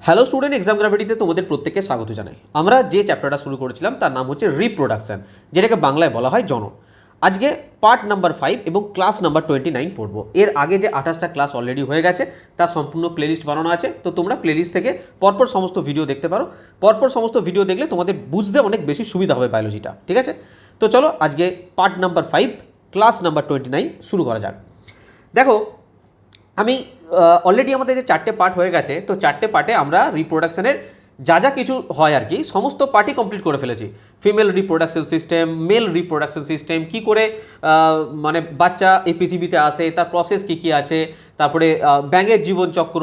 Hello student, exam গ্রাভিটিতে তোমাদের প্রত্যেককে স্বাগত জানাই। আমরা যে চ্যাপ্টারটা শুরু করেছিলাম তার নাম হচ্ছে রিপ্রোডাকশন, যেটাকে বাংলায় বলা হয় জনন। আজকে পার্ট নাম্বার 5 এবং ক্লাস নাম্বার 29 পড়বো। এর আগে যে 28টা ক্লাস অলরেডি হয়ে গেছে তার সম্পূর্ণ প্লেলিস্ট বানানো আছে, তো তোমরা প্লেলিস্ট থেকে পরপর সমস্ত ভিডিও দেখতে পারো। পরপর সমস্ত ভিডিও দেখলে তোমাদের বুঝতে অনেক বেশি সুবিধা হবে বায়োলজিটা, ঠিক আছে? তো চলো আজকে পার্ট নাম্বার 5 ক্লাস নাম্বার 29 শুরু করা যাক। দেখো, আমি অলরেডি আমাদের যে 4টে পার্ট হয়ে গেছে, তো 4টে পার্টে আমরা রিপ্রোডাকশনের যা যা কিছু হয় আর কি সমস্ত পার্টই কমপ্লিট করে ফেলেছি। Female reproduction system, male reproduction system, কী করে মানে বাচ্চা এই পৃথিবীতে আসে, তার প্রসেস কী কী আছে, তারপরে ব্যাঙের জীবনচক্র,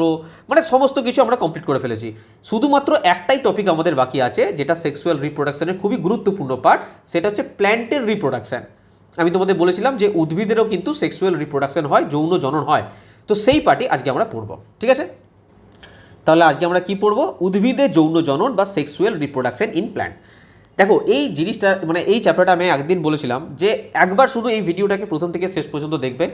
মানে সমস্ত কিছু আমরা কমপ্লিট করে ফেলেছি। শুধুমাত্র একটাই টপিক আমাদের বাকি আছে, যেটা সেক্সুয়াল রিপ্রোডাকশনের খুবই গুরুত্বপূর্ণ পার্ট, সেটা হচ্ছে প্ল্যান্টের রিপ্রোডাকশন। আমি তোমাদের বলেছিলাম যে উদ্ভিদেরও কিন্তু সেক্সুয়াল রিপ্রোডাকশন হয়, যৌন জনন হয়। তো সেই পার্টই আজকে আমরা পড়ব, ঠিক আছে? তাহলে আজকে আমরা কি পড়ব? উদ্ভিদের যৌন জনন বা সেক্সুয়াল রিপ্রোডাকশন ইন প্ল্যান্ট। দেখো, এই জিনিসটা মানে এই চ্যাপ্টারটা আমি একদিন বলেছিলাম যে একবার শুধু এই ভিডিওটাকে প্রথম থেকে শেষ পর্যন্ত দেখবে,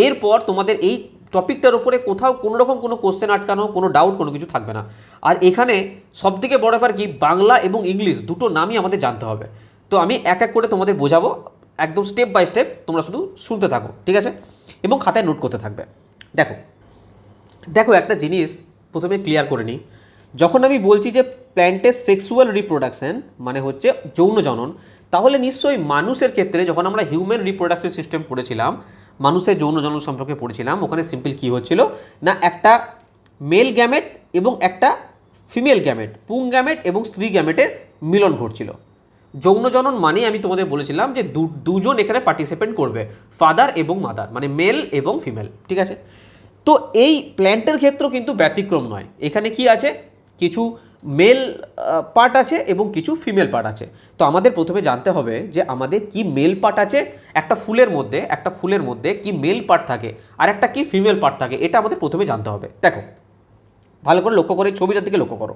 এরপর তোমাদের এই টপিকটার উপরে কোথাও কোনো রকম কোনো কোশ্চেন আটকানো, কোনো ডাউট, কোনো কিছু থাকবে না। আর এখানে সবথেকে বড় ব্যাপার কি, বাংলা এবং ইংলিশ দুটো নামই আমাদের জানতে হবে। তো আমি এক এক করে তোমাদের বোঝাবো, একদম স্টেপ বাই স্টেপ, তোমরা শুধু শুনতে থাকো, ঠিক আছে? এবং খাতায় নোট করতে থাকবে। দেখো দেখো একটা জিনিস প্রথমে ক্লিয়ার করে নিই। যখন আমি বলছি যে প্ল্যান্টের সেক্সুয়াল রিপ্রোডাকশন মানে হচ্ছে যৌন জনন, তাহলে নিশ্চয়ই মানুষের ক্ষেত্রে যখন আমরা হিউম্যান রিপ্রোডাকশন সিস্টেম পড়েছিলাম, মানুষের যৌন জনন সম্পর্কে পড়েছিলাম, ওখানে সিম্পল কী হচ্ছিল না, একটা মেল গ্যামেট এবং একটা ফিমেল গ্যামেট, পুং গ্যামেট এবং স্ত্রী গ্যামেটের মিলন ঘটছিল। যৌন জনন মানে আমি তোমাদের বলেছিলাম যে দুজন এখানে পার্টিসিপেন্ট করবে, ফাদার এবং মাদার, মানে মেল এবং ফিমেল, ঠিক আছে? তো এই প্ল্যান্টের ক্ষেত্রেও কিন্তু ব্যতিক্রম নয়। এখানে কি আছে, কিছু মেল পার্ট আছে এবং কিছু ফিমেল পার্ট আছে। তো আমাদের প্রথমে জানতে হবে যে আমাদের কি মেল পার্ট আছে, একটা ফুলের মধ্যে কি মেল পার্ট থাকে আর একটা কি ফিমেল পার্ট থাকে, এটা আমাদের প্রথমে জানতে হবে। দেখো ভালো করে লক্ষ্য করে ছবিটার দিকে লক্ষ্য করো।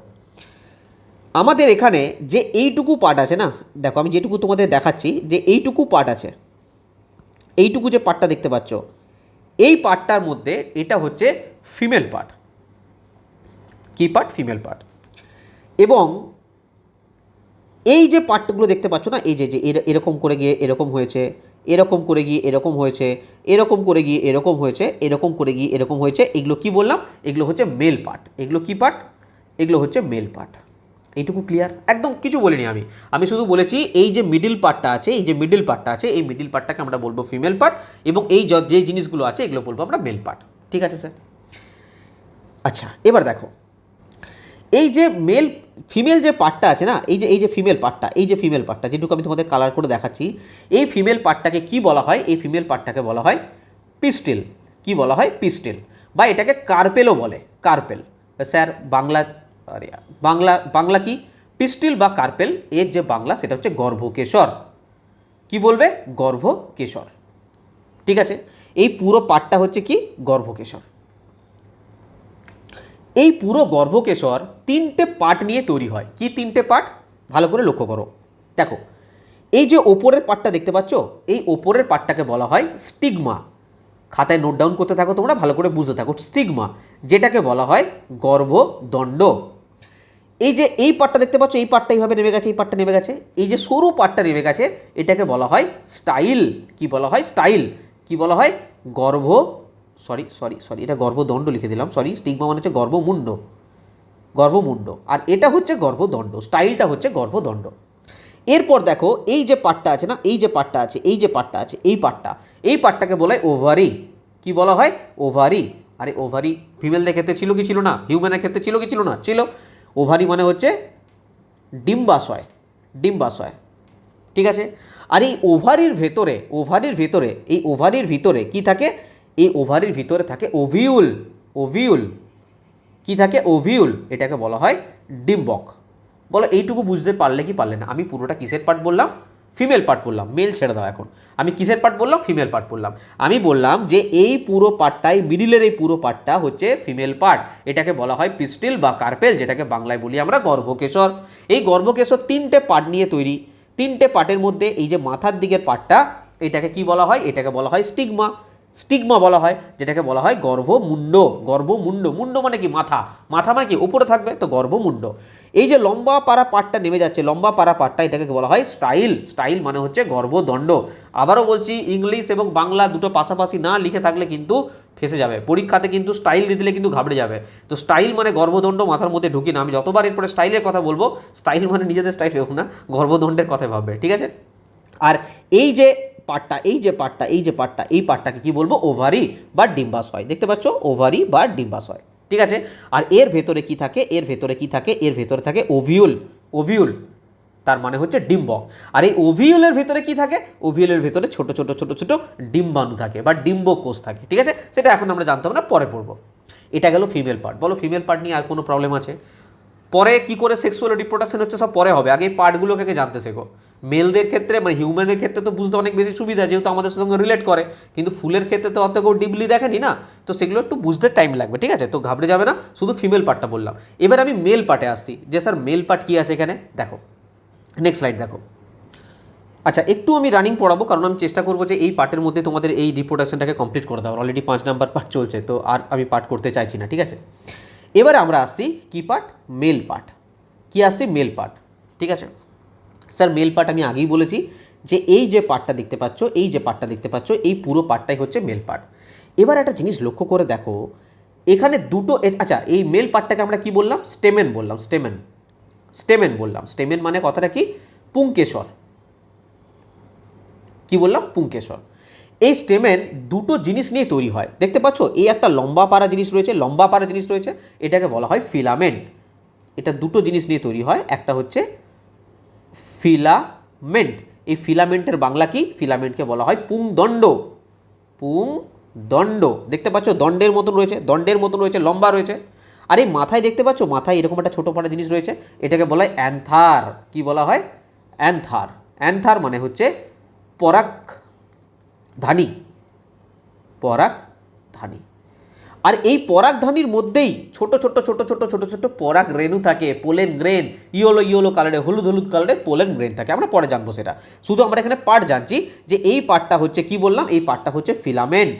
আমাদের এখানে যে এইটুকু পার্ট আছে না, দেখো আমি যেটুকু তোমাদের দেখাচ্ছি, যে এইটুকু পার্ট আছে, এইটুকু যে পার্টটা দেখতে পাচ্ছ, এই পার্টটার মধ্যে এটা হচ্ছে ফিমেল পার্ট। কি পার্ট? Female part. এবং এই যে পার্টগুলো দেখতে পাচ্ছ না, এই যে যে এরকম করে গিয়ে এরকম হয়েছে, এরকম করে গিয়ে এরকম হয়েছে, এরকম করে গিয়ে এরকম হয়েছে, এরকম করে গিয়ে এরকম হয়েছে, এগুলো কি বললাম? এগুলো হচ্ছে মেল পার্ট। এগুলো কি পার্ট? এগুলো হচ্ছে মেল পার্ট। এইটুকু ক্লিয়ার? একদম কিছু বলিনি আমি শুধু বলেছি এই যে মিডিল পার্টটা আছে, এই যে মিডিল পার্টটা আছে, এই মিডিল পার্টটাকে আমরা বলবো ফিমেল পার্ট, এবং এই যে জিনিসগুলো আছে এগুলো বলবো আমরা মেল পার্ট, ঠিক আছে স্যার? আচ্ছা, এবার দেখো এই যে ফিমেল যে পার্টটা আছে না, এই যে ফিমেল পার্টটা যেটুকু আমি তোমাদের কালার করে দেখাচ্ছি, এই ফিমেল পার্টটাকে কি বলা হয়? এই ফিমেল পার্টটাকে বলা হয় পিস্টিল। কি বলা হয়? পিস্টিল, বা এটাকে কার্পেলও বলে। কার্পেল স্যার বাংলা, আরে বাংলা কি? পিস্টিল বা কার্পেল, এর যে বাংলা সেটা হচ্ছে গর্ভকেশর। কি বলবে? গর্ভকেশর, ঠিক আছে? এই পুরো পার্টটা হচ্ছে কি? গর্ভকেশর। এই পুরো গর্ভকেশর 3টে পার্ট নিয়ে তৈরি হয়। কি 3টে পার্ট? ভালো করে লক্ষ্য করো। দেখো এই যে ওপরের পার্টটা দেখতে পাচ্ছ, এই ওপরের পার্টটাকে বলা হয় স্টিগমা। খাতায় নোট ডাউন করতে থাকো তোমরা, ভালো করে বুঝতে থাকো। স্টিগমা, যেটাকে বলা হয় গর্ভদণ্ড। এই যে এই পার্টটা দেখতে পাচ্ছ, এই পার্টটা এইভাবে নেমে গেছে, এই পার্টটা নেমে গেছে, এই যে সরু পার্টটা নেমে গেছে, এটাকে বলা হয় স্টাইল। কি বলা হয়? স্টাইল। কি বলা হয়? সরি এটা গর্ভদণ্ড লিখে দিলাম, সরি। স্টিগমা মানে হচ্ছে গর্ভমুণ্ড, আর এটা হচ্ছে গর্ভদণ্ড। স্টাইলটা হচ্ছে গর্ভদণ্ড। এরপর দেখো এই যে পার্টটা আছে না, এই পার্টটাকে বলা হয় ওভারি। কি বলা হয়? ওভারি। আরে ওভারি ফিমেলদের ক্ষেত্রে ছিল কি ছিল না? হিউম্যানের ক্ষেত্রে ছিল কি ছিল না? ছিল। ওভারি মানে হচ্ছে ডিম্বাশয়, ঠিক আছে? আর এই ওভারির ভিতরে কি থাকে? এই ওভারির ভিতরে থাকে ওভিউল। কি থাকে? ওভিউল। এটাকে বলা হয় ডিম্বক। বলো এইটুকু বুঝতে পারলে কি পারলে না? আমি পুরোটা কিসের পার্ট বললাম? ফিমেল পার্ট বললাম। মেল ছেড়ে দাও এখন। আমি কিসের পার্ট বললাম? ফিমেল পার্ট বললাম। আমি বললাম যে এই পুরো পার্টটাই, মিডিলের এই পুরো পার্টটা হচ্ছে ফিমেল পার্ট। এটাকে বলা হয় পিস্টিল বা কার্পেল, যেটাকে বাংলায় বলি আমরা গর্ভকেশর। এই গর্ভকেশর 3টে পার্ট নিয়ে তৈরি। 3টে পার্টের মধ্যে এই যে মাথার দিকের পার্টটা, এটাকে কি বলা হয়? এটাকে বলা হয় স্টিগমা। স্টিগমা বলা হয়, যেটাকে বলা হয় গর্ভমুণ্ড। গর্ভমুণ্ড, মুণ্ড মানে কি মাথা, মাথা মানে কি উপরে থাকবে, তো গর্ভমুণ্ড। এই যে লম্বা পাড়া পাটটা নেমে যাচ্ছে, লম্বা পাড়া পাটটা, এটাকে বলা হয় স্টাইল। স্টাইল মানে হচ্ছে গর্ভদণ্ড। আবারও বলছি, ইংলিশ এবং বাংলা দুটো পাশাপাশি না লিখে থাকলে কিন্তু ফেসে যাবে, পরীক্ষাতে কিন্তু স্টাইল দিয়ে দিলে কিন্তু ঘাবড়ে যাবে। তো স্টাইল মানে গর্ভদণ্ড মাথার মধ্যে ঢুকি না, আমি যতবার এরপরে স্টাইলের কথা বলবো, স্টাইল মানে নিজেদের স্টাইল হোক না, গর্ভদণ্ডের কথা ভাববে, ঠিক আছে। আর এই যে পার্টটা, এই পার্টটাকে কি বলবো, ওভারি বা ডিম্বাশয়। দেখতে পাচ্ছ, ওভারি বা ডিম্বাশয়, ঠিক আছে। আর এর ভেতরে কি থাকে, এর ভেতরে থাকে ওভিউল। ওভিউল তার মানে হচ্ছে ডিম্বক। আর এই ওভিউলের ভেতরে কি থাকে, ওভিউলের ভেতরে ছোট ছোট ছোট ছোট ডিম্বাণু থাকে বা ডিম্বকোষ থাকে, ঠিক আছে। সেটা এখন আমরা জানতে হবে না, পরে পড়বো। এটা গেল ফিমেল পার্ট। বলো ফিমেল পার্ট নিয়ে আর কোনো প্রবলেম আছে? পরে কি করে সেক্সুয়াল রিপ্রোডাকশন হচ্ছে সব পরে হবে, আগে এই পার্টগুলোকে জানতে শেখো। মেলদের ক্ষেত্রে মানে হিউম্যানের ক্ষেত্রে তো বুঝতে অনেক বেশি সুবিধা, যেহেতু আমাদের সঙ্গে রিলেট করে, কিন্তু ফুলের ক্ষেত্রে তো অত কেউ ডিপলি দেখেনি না, তো সেগুলো একটু বুঝতে টাইম লাগবে, ঠিক আছে। তো ঘাবড়ে যাবে না, শুধু ফিমেল পার্টটা বললাম। এবার আমি মেল পার্টে আসছি, যে স্যার মেল পার্ট কী আছে এখানে, দেখো নেক্সট স্লাইড দেখো। আচ্ছা, একটু আমি রানিং পড়াবো, কারণ আমি চেষ্টা করবো যে এই পার্টের মধ্যে তোমাদের এই রিপ্রোডাকশনটাকে কমপ্লিট করে দেওয়ার। অলরেডি 5 নাম্বার পার্ট চলছে, তো আর আমি পার্ট করতে চাইছি না, ঠিক আছে। এবার আমরা আসছি কি পার্ট, মেল পার্ট। কি আসছে, মেল পার্ট, ঠিক আছে। স্যার মেল পার্ট আমি আগেই বলেছি যে এই যে পার্টটা দেখতে পাচ্ছ, এই পুরো পার্টটাই হচ্ছে মেল পার্ট। এবার একটা জিনিস লক্ষ্য করে দেখো, এখানে দুটো আচ্ছা, এই মেল পার্টটাকে আমরা কি বললাম, স্টেমেন বললাম। স্টেমেন বললাম। স্টেমেন মানে কথাটা কি, পুংকেশর। কি বললাম, পুংকেশর। এই স্টেমেন দুটো জিনিস নিয়ে তৈরি হয়, দেখতে পাচ্ছ, এই একটা লম্বা পাড়া জিনিস রয়েছে, এটাকে বলা হয় ফিলামেন্ট। এটা দুটো জিনিস নিয়ে তৈরি হয়, একটা হচ্ছে ফিলামেন্ট। এই ফিলামেন্টের বাংলা কি, ফিলামেন্টকে বলা হয় পুংদণ্ড। পুংদণ্ড, দেখতে পাচ্ছ দণ্ডের মতন রয়েছে, লম্বা রয়েছে। আর এই মাথায় দেখতে পাচ্ছ, মাথায় এরকম একটা ছোটো পাটা জিনিস রয়েছে, এটাকে বলা হয় অ্যান্থার। কি বলা হয়, অ্যান্থার। অ্যান্থার মানে হচ্ছে পরাগধানী। আর এই পরাগধানীর মধ্যেই ছোট ছোট পরাগ রেণু থাকে, পোলেন গ্রেন, ইয়েলো কালারে, হলুদ কালারে পোলেন গ্রেন থাকে। আমরা পরে জানবো সেটা, শুধু আমরা এখানে পার্ট জানছি যে এই পার্টটা হচ্ছে কি বললাম, এই পার্টটা হচ্ছে ফিলামেন্ট।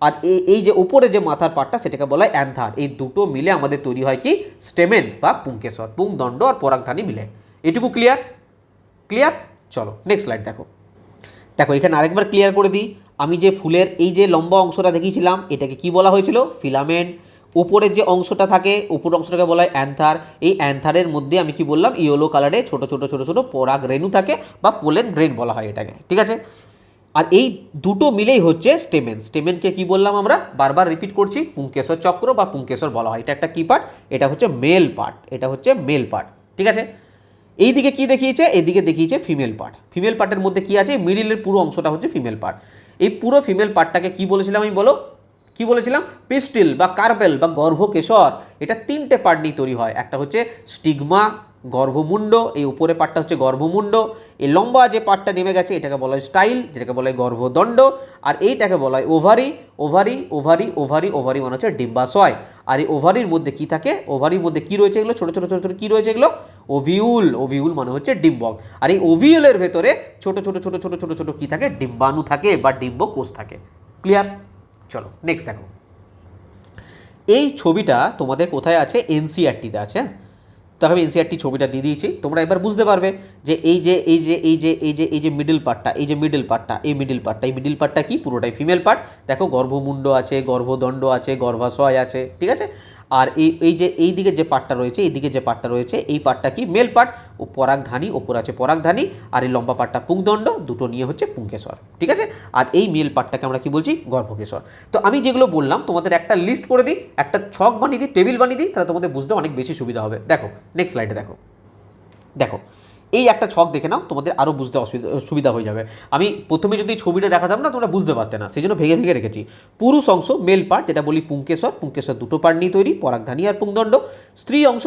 আর এই যে উপরে যে মাথার পার্টটা, সেটাকে বলা হয় অ্যান্থার। এই দুটো মিলে আমাদের তৈরি হয় কি, স্টেমেন বা পুংকেশর। পুংদণ্ড আর পরাগধানী মিলে। এটুকু ক্লিয়ার। চলো নেক্সট স্লাইড দেখো। এখানে আরেকবার ক্লিয়ার করে দিই, আমি যে ফুলের এই যে লম্বা অংশটা দেখিয়েছিলাম, এটাকে কি বলা হয়েছিল, ফিলামেন্ট। উপরের যে অংশটা থাকে, উপর অংশটাকে বলা হয় অ্যান্থার। এই অ্যান্থারের মধ্যে আমি কি বললাম, ইয়েলো কালারে ছোট ছোট পরাগ রেণু থাকে বা পোলেন গ্রেন বলা হয় এটাকে, ঠিক আছে। আর এই দুটো মিলেই হচ্ছে স্টেমেন। স্টেমেনকে কি বললাম আমরা, বারবার রিপিট করছি, পুংকেশর চক্র বা পুংকেশর বলা হয়। এটা একটা কি পার্ট, এটা হচ্ছে মেল পার্ট, ঠিক আছে। এই দিকে কি দেখিয়েছে, এদিকে দেখিয়েছে ফিমেল পার্ট। ফিমেল পার্টের মধ্যে কি আছে, মিডিলের পুরো অংশটা হচ্ছে ফিমেল পার্ট। এই পুরো ফিমেল পার্টটাকে কি বলেছিলাম আমি, বলো কি বলেছিলাম, পিস্টিল বা কার্পেল বা গর্ভকেশর। এটা 3টে পার্ট নিয়ে তৈরি হয়, একটা হচ্ছে স্টিগমা, গর্ভমুণ্ড, এই উপরে পার্টটা হচ্ছে গর্ভমুণ্ড। এই লম্বা যে পার্টটা নেমে গেছে, এটাকে বলা হয় স্টাইল, যেটাকে বলা হয় গর্ভদণ্ড। আর এইটাকে বলা হয় ওভারি মানে হচ্ছে ডিম্বাশয়। আর এই ওভারির মধ্যে কি থাকে, ওভারির মধ্যে কি রয়েছে, এগুলো ছোট ছোট কি রয়েছে এগুলো, ওভিউল মানে হচ্ছে ডিম্বক। আর এই ওভিউলের ভেতরে ছোট ছোট কি থাকে, ডিম্বাণু থাকে বা ডিম্বকোষ থাকে। ক্লিয়ার। চলো নেক্সট দেখো। এই ছবিটা তোমাদের কোথায় আছে, এনসিইআরটিতে আছে। তো আমি এনসিইআরটি ছবিটা দিয়ে দিয়েছি, তোমরা এবার বুঝতে পারবে যে এই যে মিডল পার্টটা কি, পুরোটাই ফিমেল পার্ট। দেখো গর্ভমুণ্ড আছে, গর্ভদণ্ড আছে, গর্ভাশয় আছে, ঠিক আছে। আর এই দিকে যে পার্টটা রয়েছে, এই পার্টটা কি, মেল পার্ট। ও পরাগধানী, ওপর আছে পরাগধানী, আর এই লম্বা পার্টটা পুংদণ্ড, দুটো নিয়ে হচ্ছে পুংকেশর, ঠিক আছে। আর এই মেল পার্টটাকে আমরা কি বলছি, গর্ভকেশর। তো আমি যেগুলো বললাম তোমাদের একটা লিস্ট করে দিই, একটা ছক বানিয়ে দিই, টেবিল বানিয়ে দিই, তাহলে তোমাদের বুঝতে অনেক বেশি সুবিধা হবে। দেখো নেক্সট স্লাইডে দেখো এই একটা ছক দেখে নাও, তোমাদের আরও বুঝতে সুবিধা হয়ে যাবে। আমি প্রথমে যদি ছবিটা দেখাতাম না, তোমরা বুঝতে পারতে না, সেই জন্য ভেঙে রেখেছি। পুরুষ অংশ মেল পার্ট, যেটা বলি পুংকেশর দুটো পার্ট নিয়ে তৈরি, পরাগধানী আর পুংদণ্ড। স্ত্রী অংশ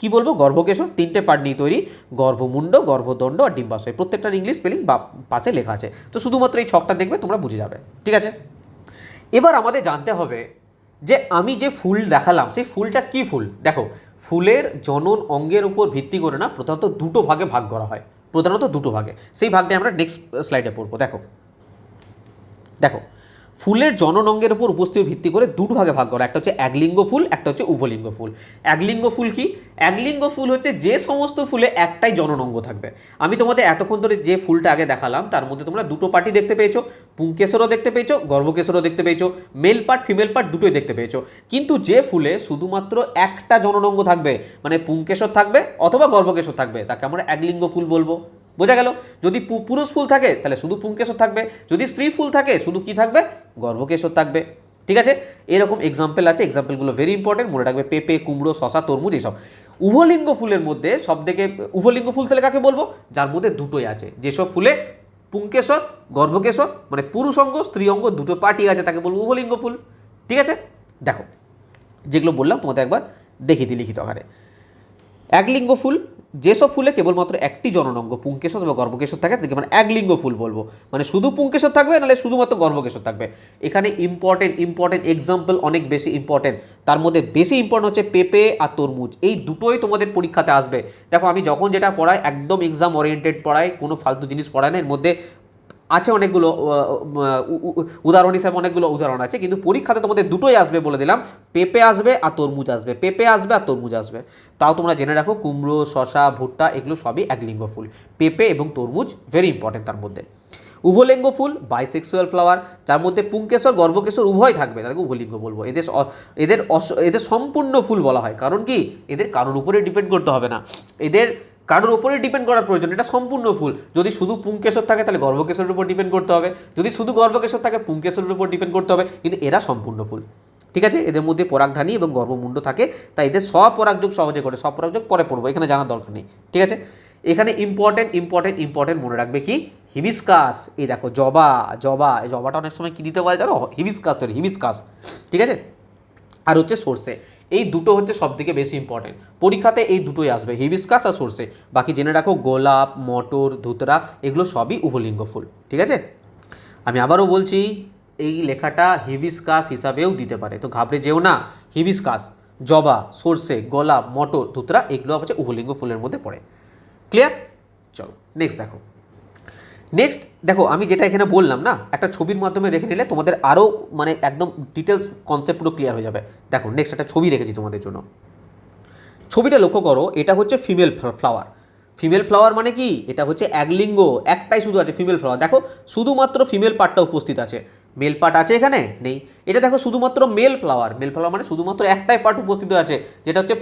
কি বলবো, গর্ভকেশর, 3টে পার্ট নিয়ে তৈরি, গর্ভমুণ্ড, গর্ভদণ্ড আর ডিম্বাশয়। প্রত্যেকটার ইংলিশ স্পেলিং পাশে লেখা আছে, তো শুধুমাত্র এই ছকটা দেখবে তোমরা বুঝে যাবে, ঠিক আছে। এবার আমাদের জানতে হবে যে আমি যে ফুল দেখালাম, সেই ফুলটা কি ফুল। দেখো ফুলের জনন অঙ্গের উপর ভিত্তি করে না, প্রধানত দুটো ভাগে ভাগ করা হয়, সেই ভাগটা আমরা নেক্সট স্লাইডে পড়বো। দেখো ফুলের জননঙ্গের উপর উপস্থিত ভিত্তি করে দুটো ভাগে ভাগ করা, একটা হচ্ছে একলিঙ্গ ফুল, একটা হচ্ছে উভলিঙ্গ ফুল। একলিঙ্গ ফুল কি? একলিঙ্গ ফুল হচ্ছে যে সমস্ত ফুলে একটাই জননঙ্গ থাকবে। আমি তোমাদের এতক্ষণ ধরে যে ফুলটা আগে দেখালাম তার মধ্যে তোমরা দুটো পার্টি দেখতে পেয়েছো, পুংকেশরও দেখতে পেয়েছো, গর্ভকেশরও দেখতে পেয়েছো, মেল পার্ট ফিমেল পার্ট দুটোই দেখতে পেয়েছো। কিন্তু যে ফুলে শুধুমাত্র একটা জননঙ্গ থাকবে, মানে পুংকেশর থাকবে অথবা গর্ভকেশর থাকবে, তাকে আমরা একলিঙ্গ ফুল বলবো। বোঝা গেল? যদি পুরুষ ফুল থাকে তাহলে শুধু পুংকেশর থাকবে, যদি স্ত্রী ফুল থাকে শুধু কি থাকবে? গর্ভকেশর থাকবে। ঠিক আছে, এরকম এক্সাম্পল আছে, এক্সাম্পলগুলো ভেরি ইম্পর্টেন্ট, মনে রাখবে। পেঁপে, কুমড়ো, শশা, তরমুজ এইসব। উভলিঙ্গ ফুলের মধ্যে সব থেকে উভলিঙ্গ ফুল তাহলে কাকে বলবো? যার মধ্যে দুটোই আছে, যেসব ফুলে পুংকেশর গর্ভকেশর মানে পুরুষ অঙ্গ স্ত্রী অঙ্গ দুটো পার্টি আছে তাকে বলবো উভলিঙ্গ ফুল। ঠিক আছে, দেখো যেগুলো বললাম তোমাদের একবার দেখিয়ে দিই লিখিত আকারে। একলিঙ্গ ফুল, যেসব ফুলে কেবলমাত্র একটি জননঙ্গ পুংকেশর বা গর্ভকেশর থাকে তাকে আমরা একলিঙ্গ ফুল বলবো, মানে শুধু পুংকেশর থাকবে নাহলে শুধুমাত্র গর্ভকেশর থাকবে। এখানে ইম্পর্টেন্ট এক্সাম্পল অনেক বেশি ইম্পর্টেন্ট, তার মধ্যে বেশি ইম্পর্টেন্ট হচ্ছে পেঁপে আর তরমুজ, এই দুটোই তোমাদের পরীক্ষাতে আসবে। দেখো আমি যখন যেটা পড়াই একদম এক্সাম ওরিয়েন্টেড পড়াই, কোনো ফালতু জিনিস পড়াই না, এর মধ্যে আছে অনেকগুলো উদাহরণ হিসাবে অনেকগুলো উদাহরণ আছে, কিন্তু পরীক্ষাতে তোমাদের দুটোই আসবে বলে দিলাম, পেঁপে আসবে আর তরমুজ আসবে, পেঁপে আসবে আর তরমুজ আসবে। তাও তোমরা জেনে রাখো কুমড়ো, শশা, ভুট্টা এগুলো সবই একলিঙ্গ ফুল, পেঁপে এবং তরমুজ ভেরি ইম্পর্টেন্ট। তার মধ্যে উভলিঙ্গ ফুল বাইসেক্সুয়াল ফ্লাওয়ার, যার মধ্যে পুংকেশর গর্ভকেশর উভয় থাকবে, তাদেরকে উভলিঙ্গ বলবো। এদের সম্পূর্ণ ফুল বলা হয়, কারণ কি এদের কারোর উপরে ডিপেন্ড করতে হবে না, এদের কারোর উপরে ডিপেন্ড করার প্রয়োজন, এটা সম্পূর্ণ ফুল। যদি শুধু পুংকেশর থাকে তাহলে গর্ভকেশরের উপর ডিপেন্ড করতে হবে, যদি শুধু গর্ভকেশর থাকে পুংকেশরের উপর ডিপেন্ড করতে হবে, কিন্তু এরা সম্পূর্ণ ফুল। ঠিক আছে, এদের মধ্যে পরাগধানী এবং গর্ভমুণ্ড থাকে, তাই এদের স্বপরাগযোগ সহজে করে, স্বপরাগযোগ পরে পড়বো, এখানে জানার দরকার নেই। ঠিক আছে, এখানে ইম্পর্টেন্ট মনে রাখবে কি? হিবিস্কাস। এই দেখো জবা, এই জবাটা অনেক সময় কি দিতে পারে জানো? হিবিস্কাস তৈরি, হিবিস্কাস। ঠিক আছে, আর হচ্ছে সর্ষে, এই দুটো হচ্ছে সব থেকে বেশি ইম্পর্টেন্ট, পরীক্ষাতে এই দুটোই আসবে, হিবিস্কাস আর সর্ষে। বাকি জেনে রাখো গোলাপ, মটর, ধুতরা এগুলো সবই উভলিঙ্গ ফুল। ঠিক আছে, আমি আবারও বলছি এই লেখাটা হিবিস্কাস হিসাবেও দিতে পারে, তো ঘাবড়ে যেও না। হিবিস্কাস, জবা, সর্ষে, গোলাপ, মটর, ধুতরা এগুলো হচ্ছে উভলিঙ্গ ফুলের মধ্যে পড়ে। ক্লিয়ার? চলো নেক্সট দেখো আমি যেটা এখানে বললাম না, একটা ছবির মাধ্যমে দেখে নিলে তোমাদের আরও মানে একদম ডিটেলস কনসেপ্ট পুরো ক্লিয়ার হয়ে যাবে। দেখো নেক্সট একটা ছবি রেখেছি তোমাদের জন্য, ছবিটা লক্ষ্য করো, এটা হচ্ছে ফিমেল ফ্লাওয়ার। ফিমেল ফ্লাওয়ার মানে কি? এটা হচ্ছে একলিঙ্গ, একটাই শুধু আছে ফিমেল ফ্লাওয়ার। দেখো শুধুমাত্র ফিমেল পার্টটা উপস্থিত আছে, মেল পার্ট আছে এখানে নেই। এটা দেখো শুধুমাত্র মেল ফ্লাওয়ার মানে শুধুমাত্র একটাই পার্ট উপস্থিত আছে, যেটা হচ্ছে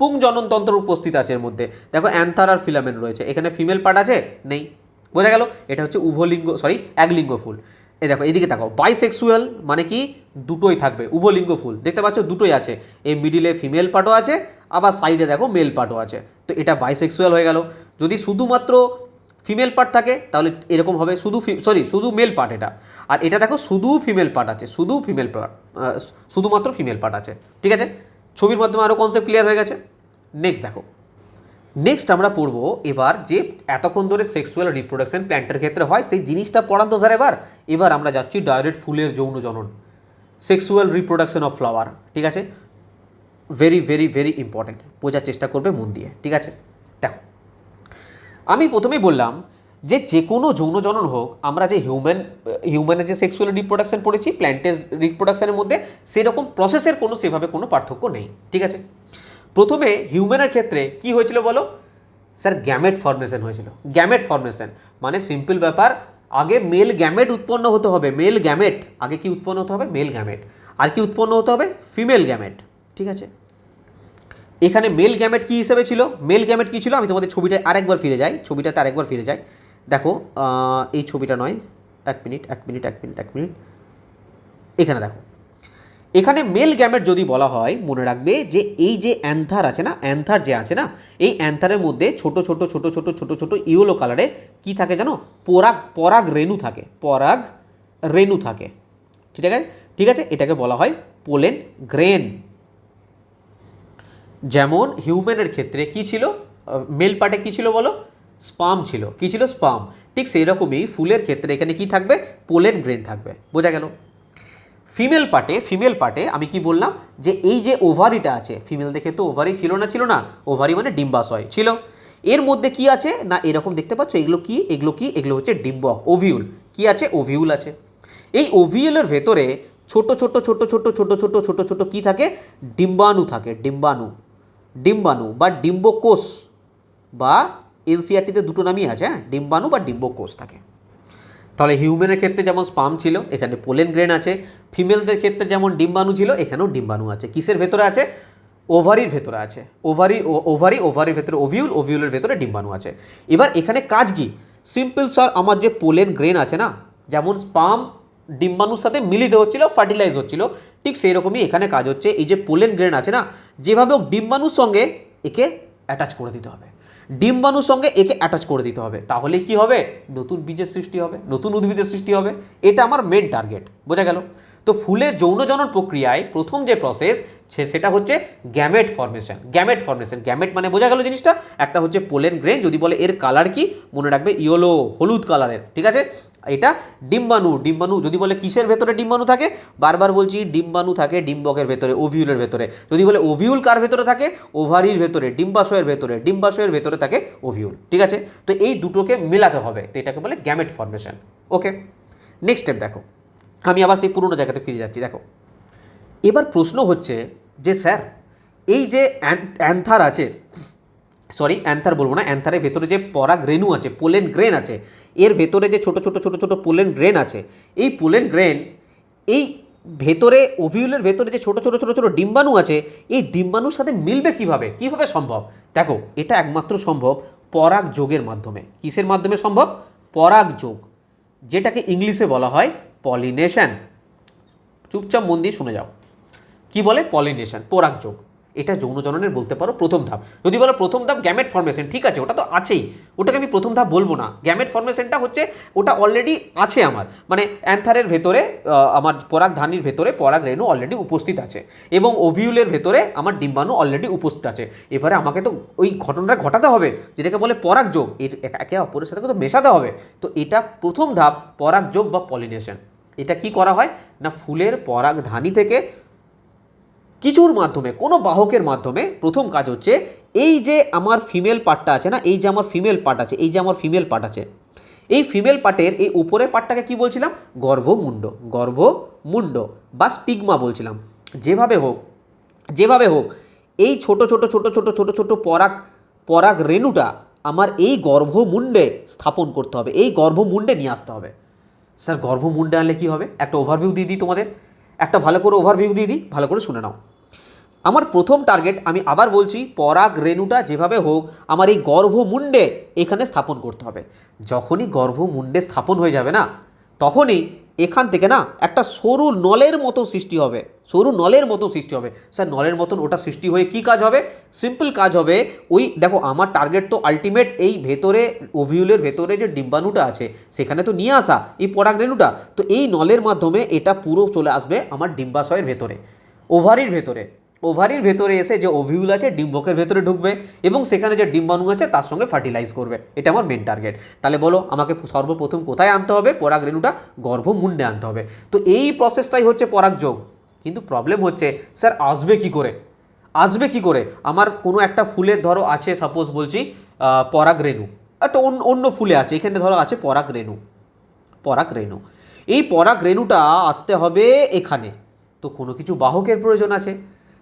পুংজননতন্ত্র উপস্থিত আছে এর মধ্যে। দেখো অ্যান্থার আর ফিলামেন্ট রয়েছে, এখানে ফিমেল পার্ট আছে নেই। বোঝা গেল? এটা হচ্ছে একলিঙ্গ ফুল। এই দেখো এইদিকে তাকাও, বাইসেক্সুয়াল মানে কি? দুটোই থাকবে, উভলিঙ্গ ফুল। দেখতে পাচ্ছ দুটোই আছে, এই মিডিলে ফিমেল পার্টও আছে, আবার সাইডে দেখো মেল পার্টও আছে, তো এটা বাইসেক্সুয়াল হয়ে গেল। যদি শুধুমাত্র ফিমেল পার্ট থাকে তাহলে এরকম হবে, শুধু মেল পার্ট এটা। আর এটা দেখো শুধু ফিমেল পার্ট আছে, শুধুমাত্র ফিমেল পার্ট আছে। ঠিক আছে, ছবির মাধ্যমে আরও কনসেপ্ট ক্লিয়ার হয়ে গেছে। নেক্সট আমরা পড়বো এবার যে এতক্ষণ ধরে সেক্সুয়াল রিপ্রোডাকশন প্ল্যান্টের ক্ষেত্রে হয় সেই জিনিসটা পড়ান তো স্যার। এবার আমরা যাচ্ছি ডাইরেক্ট ফুলের যৌন জনন, সেক্সুয়াল রিপ্রোডাকশন অফ ফ্লাওয়ার। ঠিক আছে, ভেরি ইম্পর্টেন্ট, বোঝার চেষ্টা করবে মন দিয়ে। ঠিক আছে, দেখো আমি প্রথমেই বললাম যে কোনো যৌন জনন হোক, আমরা যে হিউম্যানের যে সেক্সুয়াল রিপ্রোডাকশন পড়েছি প্ল্যান্টের রিপ্রোডাকশনের মধ্যে, সেরকম প্রসেসের সেভাবে কোনো পার্থক্য নেই। ঠিক আছে, প্রথমে হিউম্যানের ক্ষেত্রে কি হয়েছিল বলো স্যার? গ্যামেট ফর্মেশন হয়েছিল। গ্যামেট ফর্মেশন মানে সিম্পল ব্যাপার, আগে মেল গ্যামেট উৎপন্ন হতে হবে, মেল গ্যামেট আগে কি উৎপন্ন হতে হবে? Mail gamete. আর কি উৎপন্ন হতে হবে? Female gamete. ঠিক আছে, এখানে মেল গ্যামেট কি হিসেবে ছিল? মেল গ্যামেট কি ছিল? আমি তোমাদের ছবিটাতে আরেকবার ফিরে যাই। দেখো এই ছবিটা নয়, এক মিনিট, এখানে দেখো, এখানে মেল গ্যামেট যদি বলা হয়, মনে রাখবে যে এই যে অ্যান্থার আছে না, এই অ্যান্থারের মধ্যে ছোট ছোট ইয়েলো কালারে কি থাকে জানো? পরাগ রেণু থাকে। ঠিক আছে, এটাকে বলা হয় পোলেন গ্রেন। যেমন হিউম্যানের ক্ষেত্রে কি ছিল? মেল পার্টে কি ছিল বলো? স্পার্ম ছিল। কি ছিল? স্পার্ম। ঠিক সেই রকমই ফুলের ক্ষেত্রে এখানে কি থাকবে? পোলেন গ্রেন থাকবে। বোঝা গেল? ফিমেল পার্টে আমি কি বললাম যে এই যে ওভারিটা আছে, ফিমেল দেখে তো ওভারি ছিল না, ওভারি মানে ডিম্বাশয় ছিল। এর মধ্যে কি আছে না, এরকম দেখতে পাচ্ছ, এগুলো হচ্ছে ডিম্বক, ওভিউল। কি আছে? ওভিউল আছে। এই ওভিউলের ভেতরে ছোট ছোট ছোট ছোট ছোট ছোট ছোট ছোট কী থাকে, ডিম্বাণু থাকে, ডিম্বাণু, ডিম্বাণু বা ডিম্বকোষ, বা এনসিআরটিতে দুটো নামই আছে, হ্যাঁ, ডিম্বাণু বা ডিম্বকোষ থাকে। তাহলে হিউম্যানের ক্ষেত্রে যেমন স্পাম ছিল, এখানে পোলেন গ্রেন আছে। ফিমেলদের ক্ষেত্রে যেমন ডিম্বাণু ছিল, এখানেও ডিম্বাণু আছে। কিসের ভেতরে আছে? ওভারির ভেতরে আছে। ওভারির ভেতরে ওভিউল, ওভিউলের ভেতরে ডিম্বাণু আছে। এবার এখানে কাজ কি? সিম্পল স্যার, আমার যে পোলেন গ্রেন আছে না, যেমন স্পাম ডিম্বাণুর সাথে মিলিত হচ্ছিল, ফার্টিলাইজ হচ্ছিল, ঠিক সেই রকমই এখানে কাজ হচ্ছে। এই যে পোলেন গ্রেন আছে না, যেভাবে হোক ডিম্বাণুর সঙ্গে একে অ্যাটাচ করে দিতে হবে, ডিম্বাণুর সঙ্গে একে অ্যাটাচ করে দিতে হবে। তাহলে কি হবে? নতুন বীজের সৃষ্টি হবে, নতুন উদ্ভিদের সৃষ্টি হবে। এটা আমার মেন টার্গেট, বোঝা গেল? তো ফুলের যৌনজনন প্রক্রিয়ায় প্রথম যে প্রসেস সেটা হচ্ছে gamete formation. Gamete formation, gamete মানে বোঝা গেল জিনিসটা। একটা হচ্ছে পোলেন গ্রেন, যদি বলে এর কালার কি, মনে রাখবে ইয়েলো, হলুদ কালারের, ঠিক আছে? এটা ডিম্বাণু। ডিম্বাণু যদি বলে কিসের ভেতরে ডিম্বাণু থাকে, বারবার বলছি ডিম্বাণু থাকে ডিম্বকের ভেতরে, ওভিউলের ভেতরে। যদি বলে ওভিউল কার ভেতরে থাকে, ওভারির ভেতরে, ডিম্বাশয়ের ভেতরে, ডিম্বাশয়ের ভেতরে থাকে ওভিউল, ঠিক আছে? তো এই দুটোকে মেলাতে হবে, তো এটাকে বলে গ্যামেট ফর্মেশন। ওকে, নেক্সট স্টেপ দেখো, আমি আবার সেই পুরোনো জায়গাতে ফিরে যাচ্ছি। দেখো, এবার প্রশ্ন হচ্ছে যে স্যার, এই যে অ্যান্থার আছে, সরি অ্যান্থার বলবো না, অ্যান্থারের ভেতরে যে পরাগ রেণু আছে, পোলেন গ্রেন আছে, এর ভেতরে যে ছোট ছোট ছোট ছোট পোলেন গ্রেন আছে, এই পোলেন গ্রেন, এই ভেতরে ওভিউলের ভেতরে যে ছোট ছোট ছোট ছোট ডিম্বাণু আছে, এই ডিম্বাণুর সাথে মিলবে কিভাবে? কিভাবে সম্ভব? দেখো, এটা একমাত্র সম্ভব পরাগ যোগের মাধ্যমে। কিসের মাধ্যমে সম্ভব? পরাগ যোগ, যেটাকে ইংলিশে বলা হয় পলিনেশন। চুপচাপ মন দিয়ে শুনে যাও, কি বলে? পলিনেশন, পরাগ যোগ। এটা যৌনজননের বলতে পারো প্রথম ধাপ। যদি বলো প্রথম ধাপ গ্যামেট ফর্মেশন, ঠিক আছে, ওটা তো আছেই, ওটাকে আমি প্রথম ধাপ বলবো না। গ্যামেট ফর্মেশনটা হচ্ছে ওটা অলরেডি আছে আমার, মানে অ্যান্থারের ভেতরে, আমার পরাগধানীর ভেতরে পরাগ রেণু অলরেডি উপস্থিত আছে, এবং ওভিউলের ভেতরে আমার ডিম্বাণু অলরেডি উপস্থিত আছে। এবারে আমাকে তো ওই ঘটনাটা ঘটাতে হবে, যেটাকে বলে পরাগ যোগ, এর একে অপরের সাথে তো মেশাতে হবে। তো এটা প্রথম ধাপ, পরাগ যোগ বা পলিনেশন। এটা কি করা হয় না, ফুলের পরাগধানী থেকে কিছুর মাধ্যমে, কোনো বাহকের মাধ্যমে প্রথম কাজ হচ্ছে, এই যে আমার ফিমেল পার্টটা আছে না, এই যে আমার ফিমেল পার্ট আছে, এই যে আমার ফিমেল পার্ট আছে, এই ফিমেল পার্টের এই উপরের পার্টটাকে কি বলছিলাম? গর্ভমুণ্ড, গর্ভমুণ্ড বা স্টিগমা বলছিলাম। যেভাবে হোক, যেভাবে হোক, এই ছোট ছোট ছোট ছোট ছোট ছোট পরাগ রেণুটা আমার এই গর্ভমুণ্ডে স্থাপন করতে হবে, এই গর্ভমুণ্ডে নিয়ে আসতে হবে। স্যার গর্ভমুণ্ডে আনলে কী হবে? একটা ওভারভিউ দিয়ে দিই তোমাদের, একটা ভালো করে ওভারভিউ দিয়ে দিই, ভালো করে শুনে নাও। আমার প্রথম টার্গেট, আমি আবার বলছি, পরাগ রেণুটা যেভাবে হোক আমার এই গর্ভমুণ্ডে এখানে স্থাপন করতে হবে। যখনই গর্ভমুণ্ডে স্থাপন হয়ে যাবে না, তখনই এখান থেকে না একটা সরু নলের মতো সৃষ্টি হবে, সরু নলের মতো সৃষ্টি হবে। স্যার নলের মতন ওটা সৃষ্টি হয়ে কী কাজ হবে? সিম্পল কাজ হবে, ওই দেখো আমার টার্গেট তো আলটিমেট এই ভেতরে, ওভিউলের ভেতরে যে ডিম্বাণুটা আছে সেখানে তো নিয়ে আসা এই পরাগ রেণুটা। তো এই নলের মাধ্যমে এটা পুরো চলে আসবে আমার ডিম্বাশয়ের ভেতরে, ওভারির ভেতরে। ওভারির ভেতরে এসে যে ওভিউল আছে ডিম্বকের ভেতরে ঢুকবে, এবং সেখানে যে ডিম্বাণু আছে তার সঙ্গে ফার্টিলাইজ করবে। এটা আমার মেন টার্গেট। তাহলে বলো আমাকে সর্বপ্রথম কোথায় আনতে হবে? পরাগ রেণুটা গর্ভমুণ্ডে আনতে হবে। তো এই প্রসেসটাই হচ্ছে পরাগ যোগ। কিন্তু প্রবলেম হচ্ছে স্যার আসবে কি করে? আসবে কি করে? আমার কোনো একটা ফুলের ধরো আছে, সাপোজ বলছি পরাগ রেণু, একটা অন্য ফুলে আছে, এখানে ধরো আছে পরাগ রেণু, পরাগ রেণু। এই পরাগ রেণুটা আসতে হবে এখানে, তো কোনো কিছু বাহকের প্রয়োজন আছে।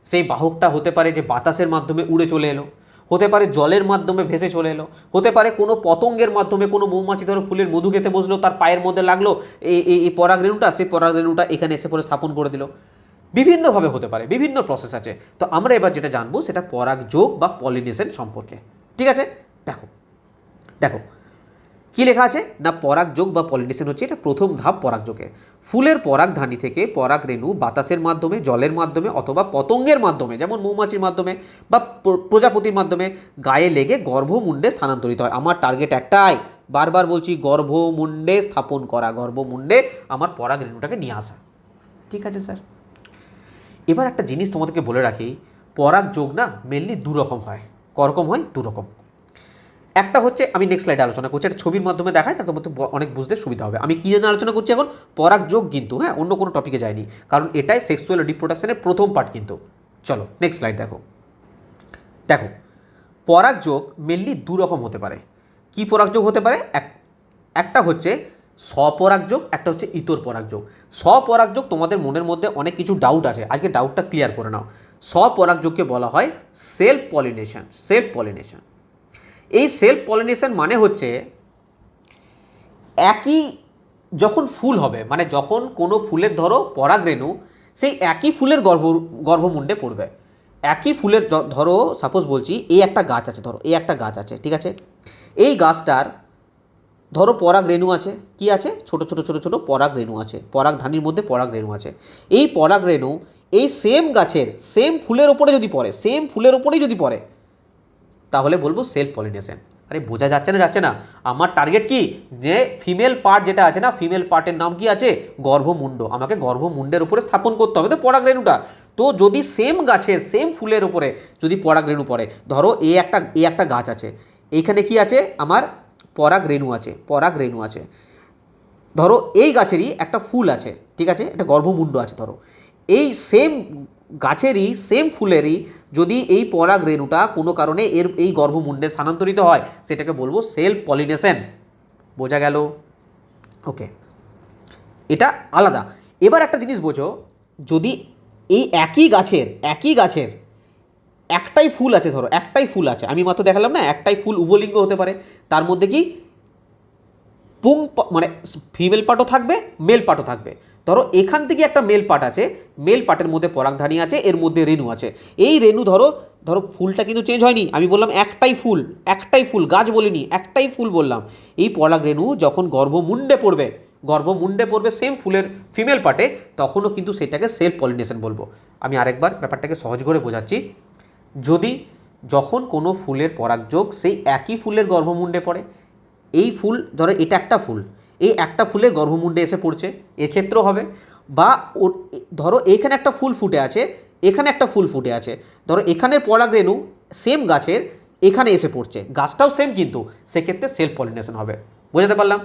সেই বাহকটা হতে পারে যে বাতাসের মাধ্যমে উড়ে চলে এলো, হতে পারে জলের মাধ্যমে ভেসে চলে এলো, হতে পারে কোনো পতঙ্গের মাধ্যমে, কোনো মৌমাছি ধরো ফুলের মধু খেতে বসলো, তার পায়ের মধ্যে লাগলো এই পরাগ রেণুটা, সেই পরাগ রেণুটা এখানে এসে পরে স্থাপন করে দিল। বিভিন্নভাবে হতে পারে, বিভিন্ন প্রসেস আছে। তো আমরা এবার যেটা জানবো সেটা পরাগ যোগ বা পলিনেশন সম্পর্কে, ঠিক আছে? দেখো দেখো কী লেখা আছে না, পরাগ যোগ বা পলিনেশন হচ্ছে এটা প্রথম ধাপ পরাগ যোগে। ফুলের পরাগধানী থেকে পরাগ রেণু বাতাসের মাধ্যমে, জলের মাধ্যমে অথবা পতঙ্গের মাধ্যমে, যেমন মৌমাছির মাধ্যমে বা প্রজাপতির মাধ্যমে গায়ে লেগে গর্ভমুণ্ডে স্থানান্তরিত হয়। আমার টার্গেট একটাই, বারবার বলছি, গর্ভমুণ্ডে স্থাপন করা, গর্ভমুণ্ডে আমার পরাগ রেণুটাকে নিয়ে আসা। ঠিক আছে স্যার, এবার একটা জিনিস তোমাদেরকে বলে রাখি, পরাগ যোগ না মেনলি দুরকম হয়। করকম হয়? দুরকম। একটা হচ্ছে, আমি নেক্সট স্লাইডে আলোচনা করছি, একটা ছবির মাধ্যমে দেখায়, তার মধ্যে অনেক বুঝতে সুবিধা হবে। আমি কী জন্য আলোচনা করছি এখন? পরাগ যোগ কিন্তু, হ্যাঁ, অন্য কোনো টপিকে যায়নি, কারণ এটাই সেক্সুয়াল রিপ্রোডাকশনের প্রথম পার্ট কিন্তু। চলো নেক্সট স্লাইড দেখো। দেখো পরাগ যোগ মেনলি দু রকম হতে পারে। কি পরাগ যোগ হতে পারে? একটা হচ্ছে স্বপরাগযোগ, একটা হচ্ছে ইতর পরাগযোগ। স্বপরাগযোগ তোমাদের মনের মধ্যে অনেক কিছু ডাউট আছে, আজকে ডাউটটা ক্লিয়ার করে নাও। স্বপরাগযোগকে বলা হয় সেলফ পলিনেশন। সেলফ পলিনেশন, এই সেলফ পলিনেশন মানে হচ্ছে একই যখন ফুল হবে, মানে যখন কোনো ফুলের ধরো পরাগরেণু সেই একই ফুলের গর্ভমুণ্ডে পড়বে। একই ফুলের ধরো সাপোজ বলছি এই একটা গাছ আছে, ধরো এই একটা গাছ আছে, ঠিক আছে। এই গাছটার ধরো পরাগরেণু আছে, কি আছে, ছোট ছোট ছোট ছোট পরাগরেণু আছে, পরাগধানীর মধ্যে পরাগরেণু আছে। এই পরাগরেণু এই সেম গাছের সেম ফুলের ওপরে যদি পড়ে, সেম ফুলের ওপরেই যদি পড়ে, তাহলে বলবো সেলফ পলিনেশন। আরে বোঝা যাচ্ছে না, যাচ্ছে না? আমার টার্গেট কি, যে ফিমেল পার্ট যেটা আছে না, ফিমেল পার্টের নাম কি আছে, গর্ভমুণ্ড। আমাকে গর্ভমুণ্ডের উপরে স্থাপন করতে হবে তো পরাগরেণুটা। তো যদি সেম গাছের সেম ফুলের উপরে যদি পরাগরেণু পড়ে, ধরো এই একটা গাছ আছে, এইখানে কি আছে, আমার পরাগরেণু আছে, পরাগরেণু আছে। ধরো এই গাছেরই একটা ফুল আছে, ঠিক আছে, একটা গর্ভমুণ্ড আছে। ধরো এই সেম গাছেরই সেম ফুলেরই যদি এই পরাগরেণুটা কোনো কারণে এই গর্ভমুণ্ডে স্থানান্তরিত হয়, সেটাকে বলবো সেলফ পলিনেশন। বোঝা গেল? ওকে, এটা আলাদা। এবার একটা জিনিস বোঝো, যদি এই একই গাছের একটাই ফুল আছে, ধরো একটাই ফুল আছে, আমি মাত্র দেখালাম না একটাই ফুল উভলিঙ্গ হতে পারে, তার মধ্যে কি মানে ফিমেল পার্টও থাকবে, মেল পার্টও থাকবে। ধরো এখান থেকে একটা মেল পার্ট আছে, মেল পার্টের মধ্যে পরাগধানী আছে, এর মধ্যে রেণু আছে। এই রেণু ধরো ফুলটা কিন্তু চেঞ্জ হয়নি, আমি বললাম একটাই ফুল, গাছ বলিনি, একটাই ফুল বললাম। এই পরাগরেণু যখন গর্ভমুণ্ডে পড়বে সেম ফুলের ফিমেল পার্টে, তখনও কিন্তু সেটাকে সেলফ পলিনেশন বলবো। আমি আরেকবার ব্যাপারটাকে সহজ করে বোঝাচ্ছি। যখন কোনো ফুলের পরাগযোগ সেই একই ফুলের গর্ভমুণ্ডে পড়ে, এই ফুল ধরো এটা একটা ফুল, এই একটা ফুলের গর্ভমুণ্ডে এসে পড়ছে, এক্ষেত্রেও হবে। বা ধরো এইখানে একটা ফুল ফুটে আছে, এখানে একটা ফুল ফুটে আছে, ধরো এখানের পরাগরেণু সেম গাছের এখানে এসে পড়ছে, গাছটাও সেম, কিন্তু সেক্ষেত্রে সেলফ পলিনেশন হবে। বোঝাতে পারলাম?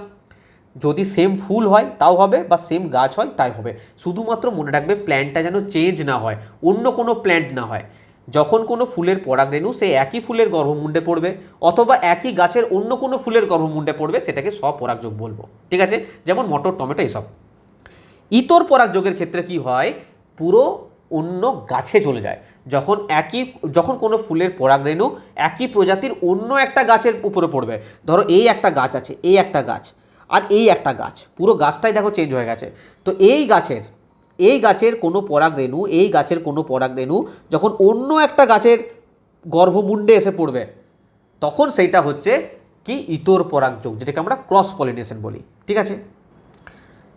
যদি সেম ফুল হয় তাও হবে, বা সেম গাছ হয় তাই হবে। শুধুমাত্র মনে রাখবে প্ল্যান্টটা যেন চেঞ্জ না হয়, অন্য কোনো প্ল্যান্ট না হয়। যখন কোনো ফুলের পরাগরেণু সেই একই ফুলের গর্ভমুণ্ডে পড়বে, অথবা একই গাছের অন্য কোনো ফুলের গর্ভমুণ্ডে পড়বে, সেটাকে স্বপরাগযোগ বলবো, ঠিক আছে। যেমন মটর, টমেটো, এসব। ইতর পরাগযোগের ক্ষেত্রে কি হয়, পুরো অন্য গাছে চলে যায়। যখন কোনো ফুলের পরাগরেণু একই প্রজাতির অন্য একটা গাছের উপরে পড়বে, ধরো এই একটা গাছ আছে, এই একটা গাছ আর এই একটা গাছ, পুরো গাছটাই দেখো চেঞ্জ হয়ে গেছে। তো এই গাছের কোনো পরাগরেণু যখন অন্য একটা গাছের গর্ভমুণ্ডে এসে পড়বে, তখন সেইটা হচ্ছে কি, ইতর পরাগযোগ, যেটাকে আমরা ক্রস পলিনেশন বলি, ঠিক আছে।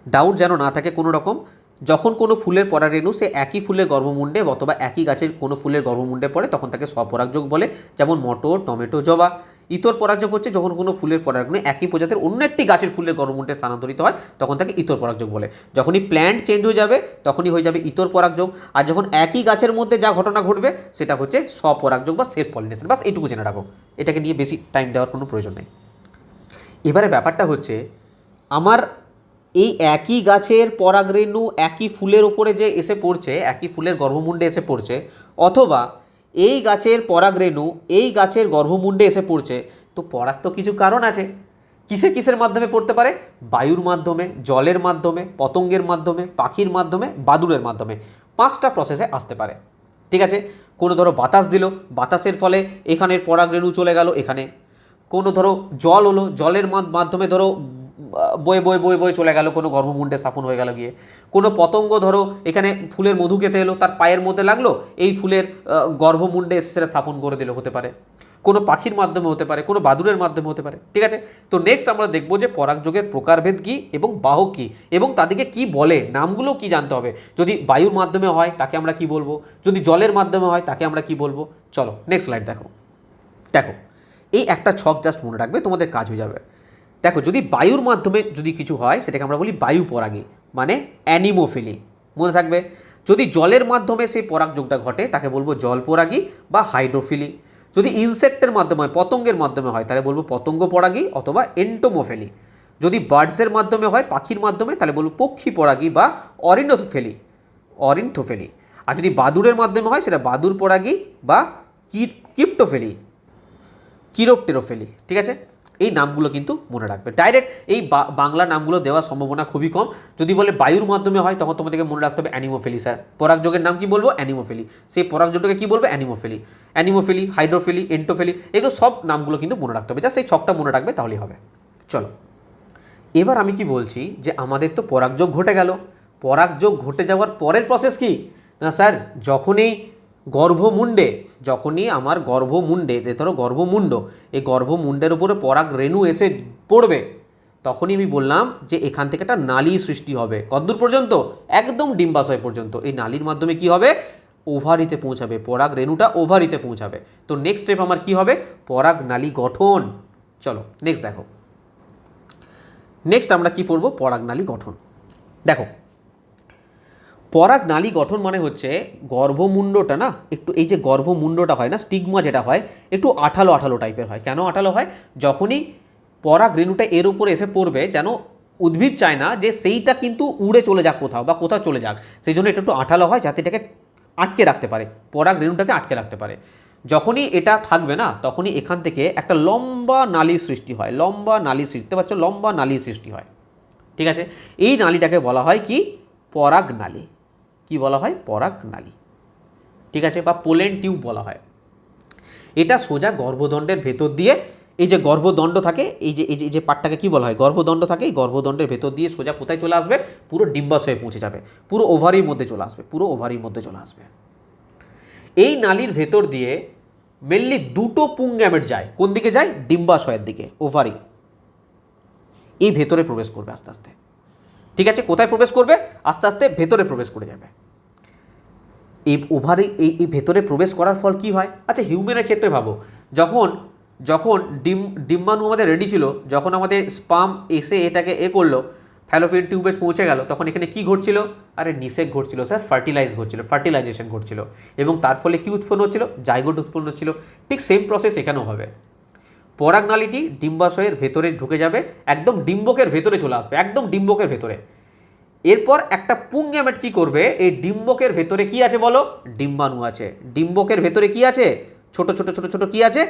ডাউট যেন না থাকে কোনো রকম। যখন কোনো ফুলের পরাগরেণু সে একই ফুলের গর্ভমুণ্ডে অথবা একই গাছের কোনো ফুলের গর্ভমুণ্ডে পড়ে, তখন তাকে স্বপরাগযোগ বলে। যেমন মটর, টমেটো, জবা। ইতর পরাগযোগ হচ্ছে যখন কোনো ফুলের পরাগরেণু একই প্রজাতির অন্য একটি গাছের ফুলের গর্ভমুণ্ডে স্থানান্তরিত হয়, তখন তাকে ইতর পরাগযোগ বলে। যখনই প্ল্যান্ট চেঞ্জ হয়ে যাবে, তখনই হয়ে যাবে ইতর পরাগযোগ। আর যখন একই গাছের মধ্যে যা ঘটনা ঘটবে, সেটা হচ্ছে স্বপরাগযোগ বা সেলফ পলিনেশন। বাস এইটুকু জেনে রাখো, এটাকে নিয়ে বেশি টাইম দেওয়ার কোনো প্রয়োজন নেই। এবারে ব্যাপারটা হচ্ছে, আমার এই একই গাছের পরাগরেণু একই ফুলের ওপরে যে এসে পড়ছে, একই ফুলের গর্ভমুণ্ডে এসে পড়ছে, অথবা এই গাছের পরাগরেণু এই গাছের গর্ভমুণ্ডে এসে পড়ছে, তো পড়ার তো কিছু কারণ আছে। কিসের মাধ্যমে পড়তে পারে? বায়ুর মাধ্যমে, জলের মাধ্যমে, পতঙ্গের মাধ্যমে, পাখির মাধ্যমে, বাদুড়ের মাধ্যমে। 5টা প্রসেসে আসতে পারে, ঠিক আছে। কোনো ধরো বাতাস দিল, বাতাসের ফলে এখানের পরাগরেণু চলে গেল এখানে। কোনো ধরো জল হলো, জলের মাধ্যমে ধরো বয়ে বয়ে বয়ে বয়ে চলে গেল, কোনো গর্ভমুণ্ডে স্থাপন হয়ে গেল গিয়ে। কোনো পতঙ্গ ধরো এখানে ফুলের মধু খেতে এলো, তার পায়ের মধ্যে লাগলো, এই ফুলের গর্ভমুণ্ডে এসে সেটা স্থাপন করে দিল, হতে পারে। কোনো পাখির মাধ্যমে হতে পারে, কোনো বাদুড়ের মাধ্যমে হতে পারে, ঠিক আছে। তো নেক্সট আমরা দেখবো যে পরাগযোগের প্রকারভেদ কী এবং বাহক কী, এবং তাদেরকে কি বলে, নামগুলো কি জানতে হবে। যদি বায়ুর মাধ্যমে হয় তাকে আমরা কি বলবো, যদি জলের মাধ্যমে হয় তাকে আমরা কি বলবো। চলো নেক্সট স্লাইড দেখো। এই একটা ছক জাস্ট মনে রাখবে, তোমাদের কাজ হয়ে যাবে। দেখো, যদি বায়ুর মাধ্যমে যদি কিছু হয়, সেটাকে আমরা বলি বায়ু পরাগী, মানে অ্যানিমোফিলি, মনে থাকবে। যদি জলের মাধ্যমে সেই পরাগযোগটা ঘটে, তাকে বলবো জল পরাগী বা হাইড্রোফিলি। যদি ইনসেক্টের মাধ্যমে হয়, পতঙ্গের মাধ্যমে হয়, তাহলে বলবো পতঙ্গ পরাগী অথবা এন্টোমোফিলি। যদি বার্ডসের মাধ্যমে হয়, পাখির মাধ্যমে, তাহলে বলবো পক্ষী পরাগী বা অরিন্থোফেলি। আর যদি বাদুড়ের মাধ্যমে হয়, সেটা বাদুড় পরাগী বা কিপ্টোফেলি, কিরোপটেরোফেলি, ঠিক আছে। এই নামগুলো কিন্তু মনে রাখবে। ডাইরেক্ট এই বাংলা নামগুলো দেওয়ার সম্ভাবনা খুবই কম। যদি বলে বায়ুর মাধ্যমে হয় তখন তোমাদেরকে মনে রাখতে হবে অ্যানিমোফিলি। স্যার পরাগযোগের নাম কি বলবো? অ্যানিমোফিলি। সেই পরাগযোগটাকে কি বলবো? অ্যানিমোফিলি। অ্যানিমোফিলি, হাইড্রোফিলি, এন্টোফিলি, এগুলো সব নামগুলো কিন্তু মনে রাখতে হবে। জাস্ট সেই ছকটা মনে রাখবে তাহলেই হবে। চলো এবার আমি কি বলছি যে আমাদের তো পরাগযোগ ঘটে গেল। পরাগযোগ ঘটে যাওয়ার পরের প্রসেস কি না স্যার, যখনই আমার গর্ভমুণ্ডে ধরো গর্ভমুণ্ড, এই গর্ভমুণ্ডের উপরে পরাগ রেণু এসে পড়বে, তখনই আমি বললাম যে এখান থেকে একটা নালী সৃষ্টি হবে। কতদূর পর্যন্ত? একদম ডিম্বাশয় পর্যন্ত। এই নালীর মাধ্যমে কি হবে? ওভারিতে পৌঁছাবে, পরাগ রেণুটা ওভারিতে পৌঁছাবে। তো নেক্সট স্টেপ আমার কি হবে? পরাগ নালী গঠন। চলো নেক্সট দেখো, নেক্সট আমরা কি পড়বো? পরাগনালী গঠন। দেখো পরাগনালী গঠন মানে হচ্ছে গর্ভমুণ্ডটা না একটু, এই যে গর্ভমুণ্ডটা হয় না, স্টিগমা যেটা হয়, একটু আঠালো আঠালো টাইপের হয়। কেন আঠালো হয়? যখনই পরাগ রেণুটা এর উপরে এসে পড়বে, যেন উদ্ভিদ চায় না যে সেইটা কিন্তু উড়ে চলে যাক কোথাও বা কোথাও চলে যাক, সেই জন্য এটা একটু আঠালো হয় যাতে এটাকে আটকে রাখতে পারে, পরাগ রেণুটাকে আটকে রাখতে পারে। যখনই এটা থাকবে না, তখনই এখান থেকে একটা লম্বা নালীর সৃষ্টি হয়। লম্বা নালী সৃষ্টি পাচ্ছ, লম্বা নালীর সৃষ্টি হয়। ঠিক আছে, এই নালীটাকে বলা হয় কি? পরাগনালী। কি বলা হয়? পরাগনালী। ঠিক আছে, বা পোলেন টিউব বলা হয়। এটা সোজা গর্ভদণ্ডের ভেতর দিয়ে, এই যে গর্ভদণ্ড থাকে, এই যে পার্টটাকে কি বলা হয়? গর্ভদণ্ড থাকে। এই গর্ভদণ্ডের ভেতর দিয়ে সোজা কোথায় চলে আসবে? পুরো ডিম্বাশয়ে পৌঁছে যাবে, পুরো ওভারির মধ্যে চলে আসবে, পুরো ওভারির মধ্যে চলে আসবে। এই নালীর ভেতর দিয়ে মেনলি দুটো পুংগ্যামেট যায়। কোন দিকে যায়? ডিম্বাশয়ের দিকে, ওভারি। এই ভেতরে প্রবেশ করবে আস্তে আস্তে। ঠিক আছে, কোথায় প্রবেশ করবে? আস্তে আস্তে ভেতরে প্রবেশ করে যাবে। এই ওভারি এই ভেতরে প্রবেশ করার ফল কি হয়? আচ্ছা হিউম্যানের ক্ষেত্রে ভাবো, যখন যখন ডিম্বাণু আমাদের রেডি ছিল, যখন আমাদের স্পাম এসে এটাকে করলো, ফ্যালোপিয়ান টিউবে পৌঁছে গেল, তখন এখানে কি ঘটছিল? আরে নিষেক ঘটছিল স্যার, ফার্টিলাইজেশন ঘটছিল। এবং তার ফলে কি উৎপন্ন হচ্ছিল? জাইগোট উৎপন্ন হচ্ছিল। ঠিক সেম প্রসেস এখানেও হবে। পরাগনালীটি ডিম্বাশয়ের ভেতরে ঢুকে যাবে, একদম ডিম্বকের ভেতরে চলে আসবে, একদম ডিম্বকের ভেতরে। এরপর একটা পুংগ্যামেট কি করবে? এই ডিম্বকের ভেতরে কি আছে বলো? ডিম্বাণু আছে। ডিম্বকের ভেতরে কি আছে? ছোট ছোট ছোট ছোট কি আছে?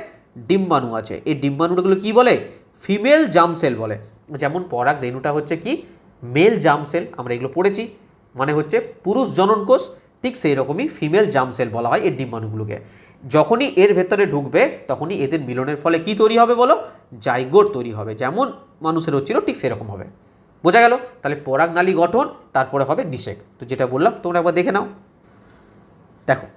ডিম্বাণু আছে। এই ডিম্বাণুগুলো কি বলে? ফিমেল জার্ম সেল বলে। যেমন পরাগ রেণুটা হচ্ছে কি? মেল জার্ম সেল, আমরা এগুলো পড়েছি, মানে হচ্ছে পুরুষ জনন কোষ। ঠিক সেই রকমই ফিমেল জার্ম সেল বলা হয় এই ডিম্বাণুগুলোকে। যখনই এর ভেতরে ঢুকবে, তখনই এদের মিলনের ফলে কি তৈরি হবে বলো? জাইগোট তৈরি হবে। যেমন মানুষের হচ্ছিল ঠিক সেরকম হবে। বোঝা গেল? তাহলে পরাগনালী গঠন, তারপরে হবে নিষেক। তো যেটা বললাম তোমরা একবার দেখে নাও। দেখো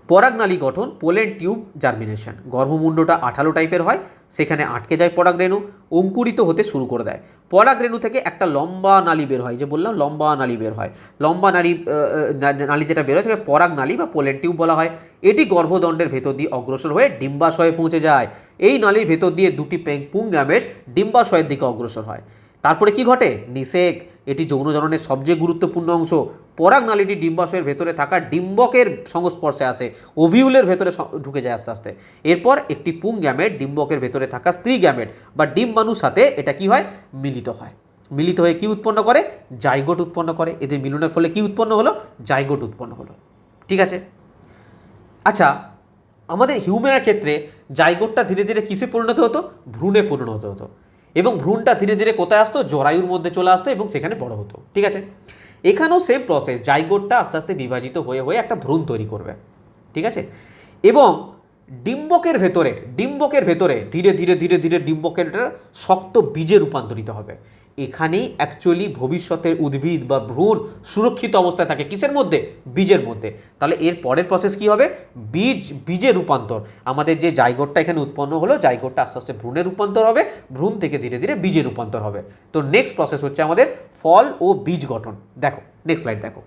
পরাগনালী গঠন, পোলেন টিউব জার্মিনেশন। গর্ভমুণ্ডটা আঠালো টাইপের হয়, সেখানে আটকে যায় পরাগরেণু, অঙ্কুরিত হতে শুরু করে দেয়। পরাগরেণু থেকে একটা লম্বা নালী বের হয়, যে বললাম লম্বা নালী বের হয়। লম্বা নালী যেটা বের হয় সেটাকে পরাগনালী বা পোলেন টিউব বলা হয়। এটি গর্ভদণ্ডের ভেতর দিয়ে অগ্রসর হয়ে ডিম্বাশয়ে পৌঁছে যায়। এই নালীর ভেতর দিয়ে দুটি পুংগ্যামেট ডিম্বাশয়ের দিকে অগ্রসর হয়। তারপরে কি ঘটে? নিষেক। এটি যৌনজননের সবচেয়ে গুরুত্বপূর্ণ অংশ। পরাগনালীটি ডিম্বাশয়ের ভেতরে থাকা ডিম্বকের সংস্পর্শে আসে, ওভিউলের ভেতরে ঢুকে যায় আস্তে আস্তে। এরপর একটি পুংগ্যামেট ডিম্বকের ভেতরে থাকা স্ত্রী গ্যামেট বা ডিম্বাণুর সাথে এটা কি হয়? মিলিত হয়। মিলিত হয়ে কি উৎপন্ন করে? জাইগোট উৎপন্ন করে। এদের মিলনের ফলে কি উৎপন্ন হলো? জাইগোট উৎপন্ন হলো। ঠিক আছে, আচ্ছা আমাদের হিউম্যানের ক্ষেত্রে জাইগোটটা ধীরে ধীরে কিসে পরিণত হতো? ভ্রূণে পরিণত হতো। এবং ভ্রূণটা ধীরে ধীরে কোথায় আসতো? জরায়ুর মধ্যে চলে আসতো এবং সেখানে বড় হতো। ঠিক আছে, এখানেও সেম প্রসেস, জাইগোটটা আস্তে আস্তে বিভাজিত হয়ে হয়ে একটা ভ্রূণ তৈরি করবে। ঠিক আছে, এবং ডিম্বকের ভেতরে ধীরে ধীরে ধীরে ধীরে ডিম্বকের শক্ত বীজে রূপান্তরিত হবে। এখানেই অ্যাকচুয়ালি ভবিষ্যতের উদ্ভিদ বা ভ্রূণ সুরক্ষিত অবস্থায় থাকে। কিসের মধ্যে? বীজের মধ্যে। তাহলে এর পরের প্রসেস কি হবে? বীজে রূপান্তর। আমাদের যে জাইগোটটা এখানে উৎপন্ন হলো, জাইগোটটা আস্তে আস্তে ভ্রূণে রূপান্তর হবে, ভ্রূণ থেকে ধীরে ধীরে বীজে রূপান্তর হবে। তো নেক্সট প্রসেস হচ্ছে আমাদের ফল ও বীজ গঠন। দেখো নেক্সট স্লাইড দেখো।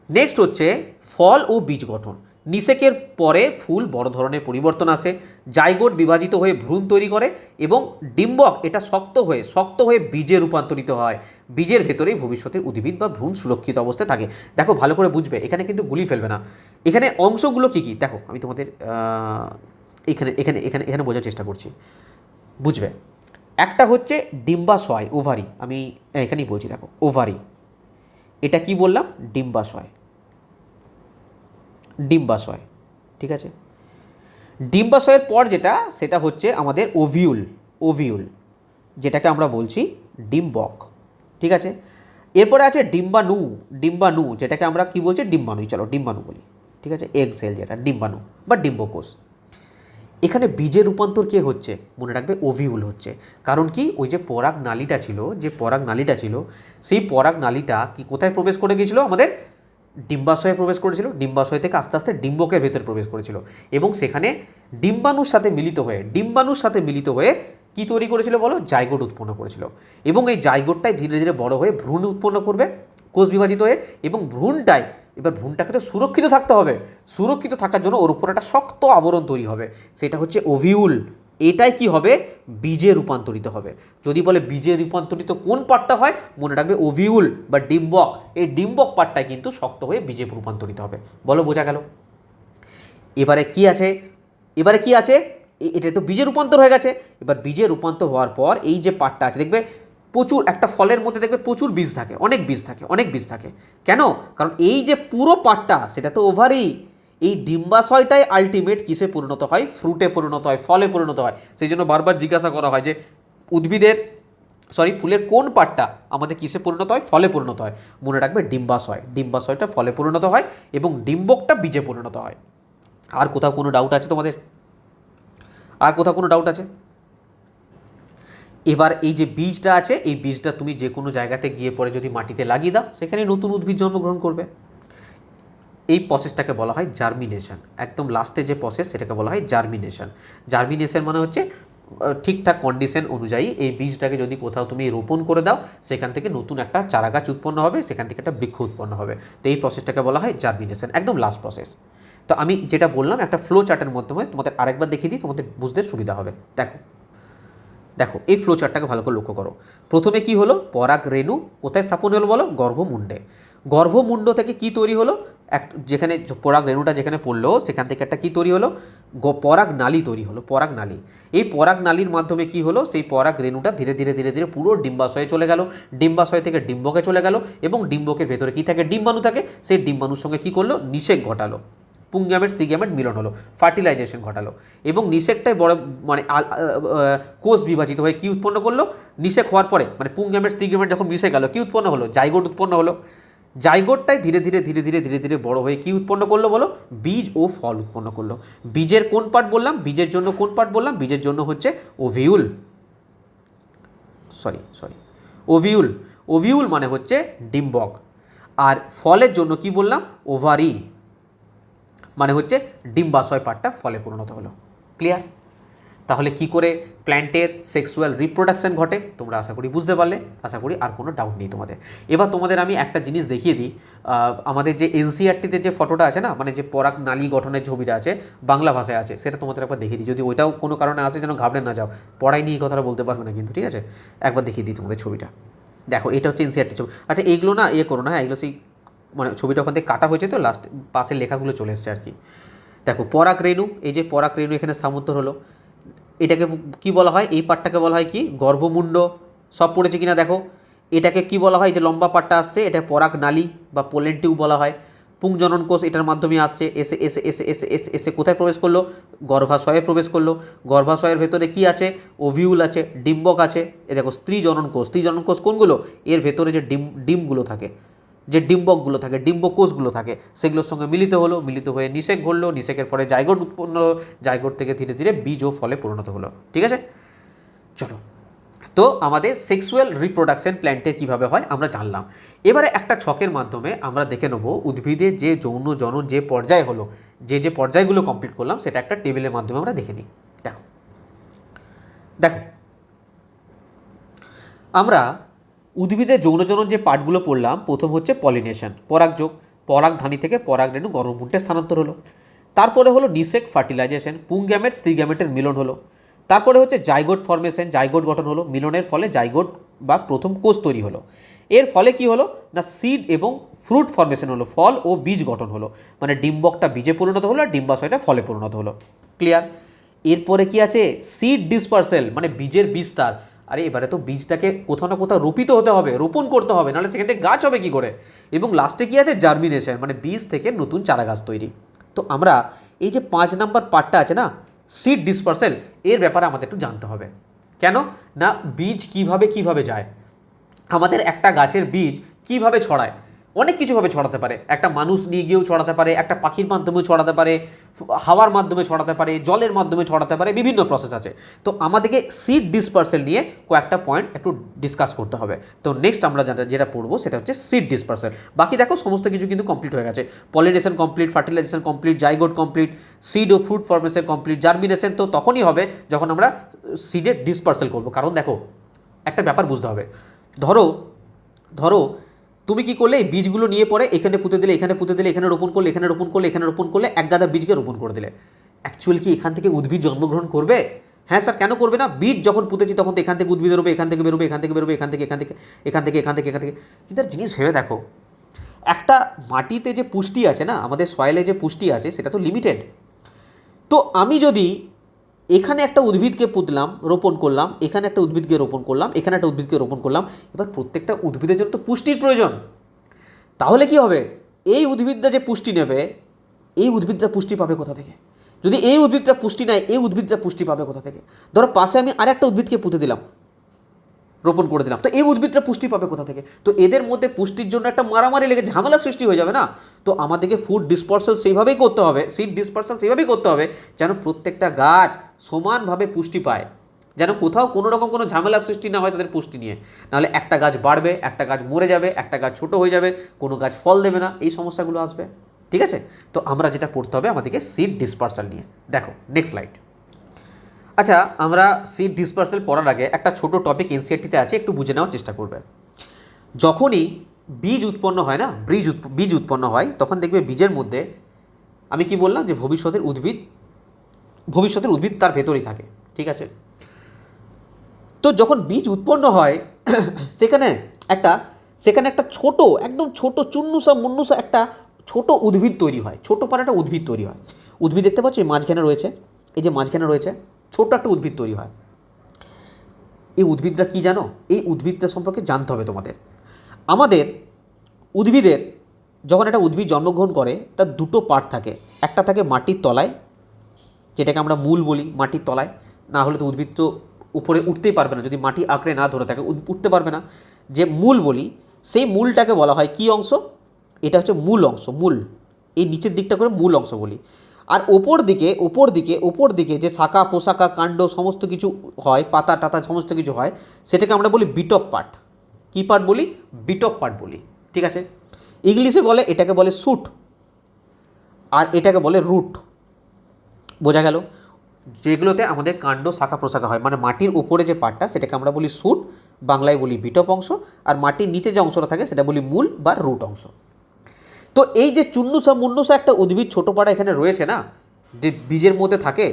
নেক্সট হচ্ছে ফল ও বীজ গঠন। নিষেকের পরে ফুল বড় ধরনের পরিবর্তন আসে, জাইগোট বিভাজিত হয়ে ভ্রূণ তৈরি করে এবং ডিম্বক এটা শক্ত হয়ে বীজে রূপান্তরিত হয়। বীজের ভেতরেই ভবিষ্যতের উদ্ভিদ বা ভ্রূণ সুরক্ষিত অবস্থায় থাকে। দেখো ভালো করে বুঝবে, এখানে কিন্তু গুলি ফেলবে না। এখানে অংশগুলো কী কী দেখো, আমি তোমাদের এখানে এখানে এখানে এখানে বোঝার চেষ্টা করছি, বুঝবে। একটা হচ্ছে ডিম্বাশয়, ওভারি। আমি এখানেই বলছি, দেখো ওভারি, এটা কি বললাম? ডিম্বাশয়। ঠিক আছে, ডিম্বাশয়ের পর যেটা সেটা হচ্ছে আমাদের ওভিউল, ওভিউল যেটাকে আমরা বলছি ডিম্বক, ঠিক আছে। এরপরে আছে ডিম্বাণু, ডিম্বাণু যেটাকে আমরা কি বলছি ডিম্বাণুই, চলো ডিম্বাণু বলি, ঠিক আছে। এগ সেল যেটা ডিম্বাণু বা ডিম্বকোষ। এখানে বীজের রূপান্তর কে হচ্ছে মনে রাখবে ওভিউল হচ্ছে। কারণ কি ওই যে পরাগ নালীটা ছিল, যে পরাগ নালীটা ছিল সেই পরাগ নালীটা কি কোথায় প্রবেশ করে গিয়েছিল আমাদের ডিম্বাশয়ে প্রবেশ করেছিল, ডিম্বাশয় থেকে আস্তে আস্তে ডিম্বকের ভেতরে প্রবেশ করেছিল এবং সেখানে ডিম্বাণুর সাথে মিলিত হয়ে, ডিম্বাণুর সাথে মিলিত হয়ে কি তৈরি করেছিল বলো, জাইগোট উৎপন্ন করেছিল এবং এই জাইগোটটাই ধীরে ধীরে বড় হয়ে ভ্রূণ উৎপন্ন করবে কোষ বিভাজিত হয়ে, এবং ভ্রূণটাই এবার ভ্রূণটাকে তো সুরক্ষিত থাকতে হবে, সুরক্ষিত থাকার জন্য ওর উপর একটা শক্ত আবরণ তৈরি হবে, সেটা হচ্ছে ওভিউল। এটাই কি হবে বীজে রূপান্তরিত হবে। যদি বলে বীজে রূপান্তরিত কোন পার্টটা হয় মনে রাখবে ওভিউল বা ডিম্বক, এই ডিম্বক পার্টটাই কিন্তু শক্ত হয়ে বীজে রূপান্তরিত হবে। বলো বোঝা গেল? এবারে কি আছে, এবারে কি আছে, এটা তো বীজে রূপান্তর হয়ে গেছে। এবার বীজে রূপান্তর হওয়ার পর এই যে পার্টটা আছে দেখবে প্রচুর, একটা ফলের মধ্যে দেখবে প্রচুর বীজ থাকে, অনেক বীজ থাকে, অনেক বীজ থাকে। কেন? কারণ এই যে পুরো পার্টটা সেটা তো ওভারি, এই ডিম্বাশয়টাই আলটিমেট কিসে পরিণত হয়, ফ্রুটে পরিণত হয়, ফলে পরিণত হয়। সেই জন্য বারবার জিজ্ঞাসা করা হয় যে উদ্ভিদের ফুলের কোন পার্টটা আমাদের কিসে পরিণত হয়, ফলে পরিণত হয়। মনে রাখবে ডিম্বাশয়, ডিম্বাশয়টা ফলে পরিণত হয় এবং ডিম্বকটা বীজে পরিণত হয়। আর কোথাও কোনো ডাউট আছে তোমাদের? আর কোথাও কোনো ডাউট আছে? এবার এই যে বীজটা আছে এই বীজটা তুমি যে কোনো জায়গাতে গিয়ে পরে যদি মাটিতে লাগিয়ে দাও সেখানে নতুন উদ্ভিদ জন্মগ্রহণ করবে। এই প্রসেসটাকে বলা হয় জার্মিনেশন। একদম লাস্টে যে প্রসেস সেটাকে বলা হয় জার্মিনেশন। জার্মিনেশন মানে হচ্ছে ঠিকঠাক কন্ডিশন অনুযায়ী এই বীজটাকে যদি কোথাও তুমি রোপণ করে দাও সেখান থেকে নতুন একটা চারাগাছ উৎপন্ন হবে, সেখান থেকে একটা বৃক্ষ উৎপন্ন হবে। তো এই প্রসেসটাকে বলা হয় জার্মিনেশন, একদম লাস্ট প্রসেস। তো আমি যেটা বললাম একটা ফ্লো চার্টের মাধ্যমে তোমাদের আরেকবার দেখিয়ে দিই, তোমাদের বুঝতে সুবিধা হবে। দেখো দেখো এই ফ্লো চার্টটাকে ভালো করে লক্ষ্য করো। প্রথমে কি হলো, পরাগ রেণু কোথায় স্থাপন হলো বলো, গর্ভমুণ্ডে। গর্ভমুণ্ড থেকে কি তৈরি হলো, এক যেখানে পরাগ রেণুটা যেখানে পড়লো সেখান থেকে একটা কি তৈরি হলো, পরাগ নালী তৈরি হলো, পরাগ নালী। এই পরাগ নালীর মাধ্যমে কি হলো, সেই পরাগ রেণুটা ধীরে ধীরে ধীরে ধীরে পুরো ডিম্বাশয়ে চলে গেল, ডিম্বাশয় থেকে ডিম্বকে চলে গেল এবং ডিম্বকের ভেতরে কি থাকে, ডিম্বাণু থাকে। সেই ডিম্বাণুর সঙ্গে কি করলো, নিষেক ঘটালো, পুংগ্যামেট স্ত্রীগ্যামেট মিলন হলো, ফার্টিলাইজেশন ঘটালো এবং নিষেকটাই বড় মানে কোষ বিভাজিত হয়ে কি উৎপন্ন করলো, নিষেক হওয়ার পরে মানে পুংগ্যামেট স্ত্রীগ্যামেট যখন মিশে গেল কি উৎপন্ন হলো, জাইগোট উৎপন্ন হলো। জাইগোটটাই ধীরে ধীরে ধীরে ধীরে ধীরে ধীরে বড় হয়ে কি উৎপন্ন করলো বলো, বীজ ও ফল উৎপন্ন করলো। বীজের কোন পার্ট বললাম, বীজের জন্য কোন পার্ট বললাম, বীজের জন্য হচ্ছে ওভিউল, সরি ওভিউল, ওভিউল মানে হচ্ছে ডিম্বক। আর ফলের জন্য কি বললাম, ওভারি মানে হচ্ছে ডিম্বাশয় পার্টটা ফলে পরিণত হলো। ক্লিয়ার? তাহলে কি করে প্ল্যান্টের সেক্সুয়াল রিপ্রোডাকশন ঘটে তোমরা আশা করি বুঝতে পারলে, আশা করি আর কোনো ডাউট নেই তোমাদের। এবার তোমাদের আমি একটা জিনিস দেখিয়ে দিই, আমাদের যে এনসিইআরটিতে যে ফটোটা আছে না, মানে যে পরাগ নালী গঠনের ছবিটা আছে বাংলা ভাষায় আছে, সেটা তোমাদের একবার দেখিয়ে দিই। যদি ওইটাও কোনো কারণে আসে যেন ঘাবড়ে না যাও, পড়াই নিয়ে এই কথাটা বলতে পারবে না কিন্তু, ঠিক আছে? একবার দেখিয়ে দিই তোমাদের ছবিটা। দেখো এটা হচ্ছে এনসিইআরটি ছবি। আচ্ছা এইগুলো না করো না, হ্যাঁ এগুলো সেই মানে ছবিটা ওখান থেকে কাটা হয়েছে তো লাস্ট পাশের লেখাগুলো চলে এসছে আর কি। দেখো পরাগ রেণু, এই যে পরাগ রেণু এখানে স্থানান্তর হলো, এটাকে কি বলা হয়, এই পার্টটাকে বলা হয় কি, গর্ভমুণ্ড। সব পড়েছে কিনা দেখো। এটাকে কি বলা হয়, যে লম্বা পার্টটা আসছে এটা পরাগ নালী বা পোলেন টিউব বলা হয়। পুংজনন কোষ এটার মাধ্যমে আসছে, এসে এসে এসে এসে এসে এসে কোথায় প্রবেশ করলো, গর্ভাশয়ে প্রবেশ করলো। গর্ভাশয়ের ভেতরে কি আছে, ওভিউল আছে, ডিম্বক আছে। এ দেখো স্ত্রী জনন কোষ, স্ত্রী জনন কোষ কোনগুলো, এর ভেতরে যে ডিমগুলো থাকে, যে ডিম্বকগুলো থাকে, ডিম্বকোষগুলো থাকে, সেগুলোর সঙ্গে মিলিত হলো, মিলিত হয়ে নিষেক ঘটলো, নিষেকের পরে জাইগোট উৎপন্ন হলো, জাইগোট থেকে ধীরে ধীরে বীজ ও ফলে পরিণত হলো। ঠিক আছে, চলো। তো আমাদের সেক্সুয়াল রিপ্রোডাকশন প্ল্যান্টের কীভাবে হয় আমরা জানলাম। এবারে একটা ছকের মাধ্যমে আমরা দেখে নেব উদ্ভিদের যে যৌন জনন যে পর্যায়ে হলো, যে পর্যায়গুলো কমপ্লিট করলাম সেটা একটা টেবিলের মাধ্যমে আমরা দেখে নিই। দেখো দেখো আমরা উদ্ভিদের যৌনজনন যে পার্টগুলো পড়লাম, প্রথম হচ্ছে পলিনেশন, পরাগযোগ, পরাগধানী থেকে পরাগরেণু গর্ভমুণ্ডে স্থানান্তর হলো। তারপরে হলো নিষেক ফার্টিলাইজেশন, পুংগ্যামেট স্ত্রীগ্যামেটের মিলন হলো। তারপরে হচ্ছে জাইগোট ফর্মেশন, জাইগোট গঠন হলো, মিলনের ফলে জাইগোট বা প্রথম কোষ তৈরি হলো। এর ফলে কি হলো না, সিড এবং ফ্রুট ফর্মেশন হলো, ফল ও বীজ গঠন হলো, মানে ডিম্বকটা বীজে পরিণত হলো আর ডিম্বাশয়টা ফলে পরিণত হলো। ক্লিয়ার? এরপরে কি আছে, সিড ডিসপার্সেল, মানে বীজের বিস্তার। আরে এবারে তো বীজটাকে কোথাও না কোথাও রোপিত হতে হবে, রোপণ করতে হবে, নাহলে সেখান থেকে গাছ হবে কী করে। এবং লাস্টে কি আছে, জার্মিনেশন, মানে বীজ থেকে নতুন চারা গাছ তৈরি। তো আমরা এই যে 5 নাম্বার পার্টটা আছে না, সিড ডিসপার্সেল, এর ব্যাপারে আমাদের একটু জানতে হবে। কেন না, বীজ কিভাবে যায়, আমাদের একটা গাছের বীজ কিভাবে ছড়ায়, অনেক কিছুভাবে ছড়াতে পারে। একটা মানুষ নিয়ে গিয়েও ছড়াতে পারে, একটা পাখির মাধ্যমেও ছড়াতে পারে, হাওয়ার মাধ্যমে ছড়াতে পারে, জলের মাধ্যমে ছড়াতে পারে, বিভিন্ন প্রসেস আছে। তো আমাদেরকে সিড ডিসপার্সেল নিয়ে কয়েকটা পয়েন্ট একটু ডিসকাস করতে হবে। তো নেক্সট আমরা যেটা পড়বো সেটা হচ্ছে সিড ডিসপার্সেল। বাকি দেখো সমস্ত কিছু কিন্তু কমপ্লিট হয়ে গেছে। Pollination complete, fertilization complete, zygote complete, seed ও ফ্রুট ফর্মেশন কমপ্লিট, জার্মিনেশন তো তখনই হবে যখন আমরা সিডের ডিসপার্সেল করবো। কারণ দেখো একটা ব্যাপার বুঝতে হবে, ধরো তুমি কি করলে, এই বীজগুলো নিয়ে পরে এখানে পুঁতে দিলে, এখানে পুঁতে দিলে, এখানে রোপণ করলে, এখানে রোপণ করলে, এখানে রোপণ করলে, এক গাদা বীজকে রোপণ করে দিলে। অ্যাকচুয়ালি কি এখান থেকে উদ্ভিদ জন্মগ্রহণ করবে? হ্যাঁ স্যার, কেন করবে না? বীজ যখন পুঁতেছি তখন তো এখান থেকে উদ্ভিদ বেরোবে, এখান থেকে বেরোবে, এখান থেকে বেরোবে, এখান থেকে, এখান থেকে, এখান থেকে, এখান থেকে, এখান থেকে। কিন্তু আর জিনিস ভেবে দেখো, একটা মাটিতে যে পুষ্টি আছে না, আমাদের সয়েলে যে পুষ্টি আছে সেটা তো লিমিটেড। তো আমি যদি এখানে একটা উদ্ভিদকে পুঁতলাম, রোপণ করলাম, এখানে একটা উদ্ভিদকে রোপণ করলাম, এখানে একটা উদ্ভিদকে রোপণ করলাম, এবার প্রত্যেকটা উদ্ভিদের জন্য তো পুষ্টির প্রয়োজন। তাহলে কি হবে, এই উদ্ভিদটা যে পুষ্টি নেবে, এই উদ্ভিদটা পুষ্টি পাবে কোথা থেকে? যদি এই উদ্ভিদটা পুষ্টি নেয়, এই উদ্ভিদটা পুষ্টি পাবে কোথা থেকে? ধরো পাশে আমি আরেকটা উদ্ভিদকে পুঁতে দিলাম, রোপণ করে দিলাম, তো এই উদ্ভিদটা পুষ্টি পাবে কোথা থেকে? তো এদের মধ্যে পুষ্টির জন্য একটা মারামারি লেগে ঝামেলা সৃষ্টি হয়ে যাবে না? তো আমাদেরকে ফুড ডিসপার্সেল সেইভাবেই করতে হবে, সিড ডিসপার্সেল সেইভাবেই করতে হবে যেন প্রত্যেকটা গাছ সমানভাবে পুষ্টি পায়, যেন কোথাও কোনো রকম কোনো ঝামেলা সৃষ্টি না হয় তাদের পুষ্টি নিয়ে। নাহলে একটা গাছ বাড়বে, একটা গাছ মরে যাবে, একটা গাছ ছোট হয়ে যাবে, কোনো গাছ ফল দেবে না, এই সমস্যাগুলো আসবে। ঠিক আছে, তো আমরা যেটা পড়তে হবে আমাদেরকে সিড ডিসপার্সাল নিয়ে। দেখো নেক্সট স্লাইড। আচ্ছা, আমরা সিড ডিসপার্সেল পড়ার আগে একটা ছোট টপিক এনসিইআরটিতে আছে, একটু বুঝে নেওয়ার চেষ্টা করবে। যখনই বীজ উৎপন্ন হয় না, বীজ উৎপন্ন হয়, তখন দেখবে বীজের মধ্যে আমি কি বললাম যে ভবিষ্যতের উদ্ভিদ তার ভেতরেই থাকে। ঠিক আছে, তো যখন বীজ উৎপন্ন হয় সেখানে একটা ছোট, একদম ছোট মুন্নুসা একটা ছোট উদ্ভিদ তৈরি হয়, ছোট পারে একটা উদ্ভিদ তৈরি হয়। উদ্ভিদ দেখতে পাচ্ছ, এই মাঝখানে রয়েছে, এই যে মাঝখানে রয়েছে ছোট একটা উদ্ভিদ তৈরি হয়। এই উদ্ভিদটা কি জানো? এই উদ্ভিদটা সম্পর্কে জানতে হবে তোমাদের। আমাদের উদ্ভিদের যখন একটা উদ্ভিদ জন্মগ্রহণ করে তার দুটো পার্ট থাকে। একটা থাকে মাটির তলায়, যেটাকে আমরা মূল বলি, মাটির তলায়, না হলে তো উদ্ভিদ তো উপরে উঠতেই পারবে না, যদি মাটি আঁকড়ে না ধরে থাকে উঠতে পারবে না। যে মূল বলি, সেই মূলটাকে বলা হয় কি অংশ? এটা হচ্ছে মূল অংশ, মূল, এই নিচের দিকটা করে মূল অংশ বলি। আর ওপর দিকে যে শাখা পোশাকা কাণ্ড সমস্ত কিছু হয়, পাতা টাতা সমস্ত কিছু হয়, সেটাকে আমরা বলি বিট অফ পার্ট। কী পার্ট বলি? বিট অফ পার্ট বলি। ঠিক আছে, ইংলিশে বলে এটাকে বলে শুট, আর এটাকে বলে রুট। বোঝা গেল? যেগুলোতে আমাদের কাণ্ড শাখা প্রশাখা হয়, মানে মাটির উপরে যে পার্টটা সেটাকে আমরা বলি শুট, বাংলায় বলি বিটপ অংশ, আর মাটির নিচে যে অংশটা থাকে সেটা বলি মূল বা রুট অংশ। তো এই যে মুন্নুসা একটা উদ্ভিদ ছোটো পাড়া এখানে রয়েছে না, যে বীজের মধ্যে থাকে,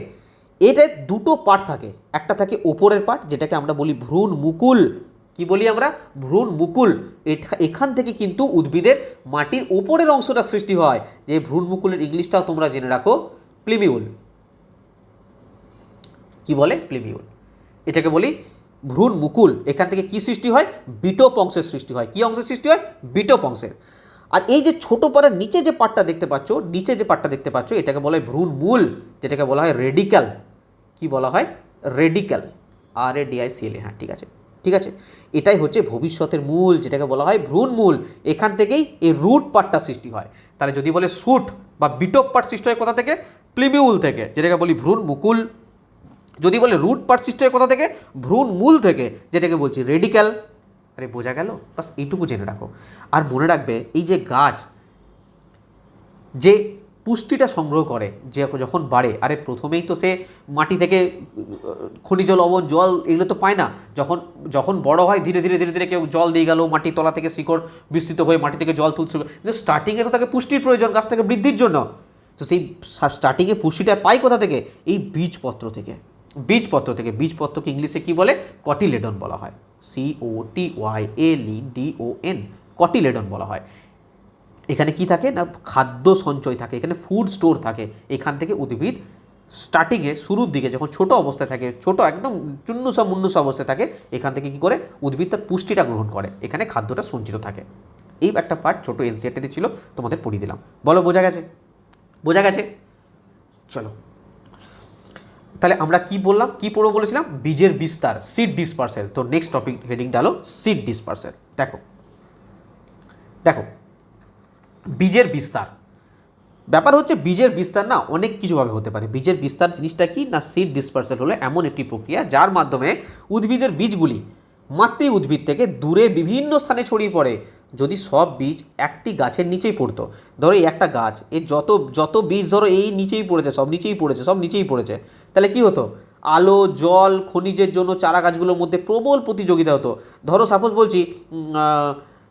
এটা দুটো পার্ট থাকে। একটা থাকে ওপরের পার্ট, যেটাকে আমরা বলি ভ্রূণ মুকুল। কি বলি আমরা? ভ্রূণ মুকুল। এখান থেকে কিন্তু উদ্ভিদের মাটির উপরের অংশটা সৃষ্টি হয়, যে ভ্রূণ মুকুলের ইংলিশটাও তোমরা জেনে রাখো, প্লিমিউল। কি বলে? প্লিমিউল। এটাকে বলি ভ্রূণ মুকুল। এখান থেকে কি সৃষ্টি হয়? বিটপ অংশের সৃষ্টি হয়। কি অংশের সৃষ্টি হয়? বিটপ অংশের। আর এই যে ছোটো পাড়ার নিচে যে পার্টটা দেখতে পাচ্ছ, এটাকে বলা হয় ভ্রূণ মূল, যেটাকে বলা হয় রেডিক্যাল। কি বলা হয়? Radical, RADICAL। হ্যাঁ, ঠিক আছে, এটাই হচ্ছে ভবিষ্যতের মূল, যেটাকে বলা হয় ভ্রূণ মূল। এখান থেকেই এই রুট পার্টটা সৃষ্টি হয়। তাহলে যদি বলে শুট বা বিটপ পার্ট সৃষ্টি হয় কোথা থেকে? প্লিমিউল থেকে, যেটাকে বলি ভ্রূণ মুকুল। যদি বলে রুট পার্ট সৃষ্টি হয় কোথা থেকে? ভ্রূণ মূল থেকে, যেটাকে বলছি রেডিক্যাল। আরে বোঝা গেল? বাস এইটুকু জেনে রাখো। আর মনে রাখবে, এই যে গাছ যে পুষ্টিটা সংগ্রহ করে, যে যখন বাড়ে, আরে প্রথমেই তো সে মাটি থেকে খনিজ লবণ, জল এগুলো তো পায় না। যখন বড় হয় ধীরে ধীরে কেউ জল দিয়ে গেল, মাটির তলা থেকে শিকড় বিস্তৃত হয়ে মাটি থেকে জল তুলতে, কিন্তু স্টার্টিংয়ে তো তাকে পুষ্টির প্রয়োজন গাছটাকে বৃদ্ধির জন্য। তো সেই স্টার্টিংয়ে পুষ্টিটা পাই কোথা থেকে? এই বীজপত্র থেকে। বীজপত্রকে ইংলিশে কি বলে? কটিলেডন বলা হয়। COTYLEDON, কটিলেডন বলা হয়। এখানে কি থাকে না, খাদ্য সঞ্চয় থাকে, এখানে ফুড স্টোর থাকে। এখান থেকে উদ্ভিদ স্টার্টিংয়ে, শুরুর দিকে যখন ছোট অবস্থায় থাকে, ছোট একদম মুন্নুসা অবস্থায় থাকে, এখান থেকে কি করে উদ্ভিদ তার পুষ্টিটা গ্রহণ করে, এখানে খাদ্যটা সঞ্চিত থাকে। এই একটা পার্ট ছোট এনসিইআরটিতে ছিল, তোমাদের পড়িয়ে দিলাম। বলো বোঝা গেছে? বোঝা গেছে? চলো, তাহলে আমরা কি বললাম, কি পড়বো বলেছিলাম? বীজের বিস্তার, সিড ডিসপার্সেল। তো নেক্সট টপিক হেডিংটা হলো সিড ডিসপার্সেল। দেখো দেখো বীজের বিস্তার, ব্যাপার হচ্ছে বীজের বিস্তার না অনেক কিছুভাবে হতে পারে। বীজের বিস্তার জিনিসটা কি না, সিড ডিসপার্সেল হলো এমন একটি প্রক্রিয়া যার মাধ্যমে উদ্ভিদের বীজগুলি মাতৃ উদ্ভিদ থেকে দূরে বিভিন্ন স্থানে ছড়িয়ে পড়ে। যদি সব বীজ একটি গাছের নিচেই পড়তো, ধরো এই একটা গাছ, এর যত যত বীজ ধরো এই নিচেই পড়েছে, সব নিচেই পড়েছে, সব নিচেই পড়েছে, তাহলে কি হতো? আলো, জল, খনিজের জন্য চারা গাছগুলোর মধ্যে প্রবল প্রতিযোগিতা হতো। ধরো সাপোজ বলছি,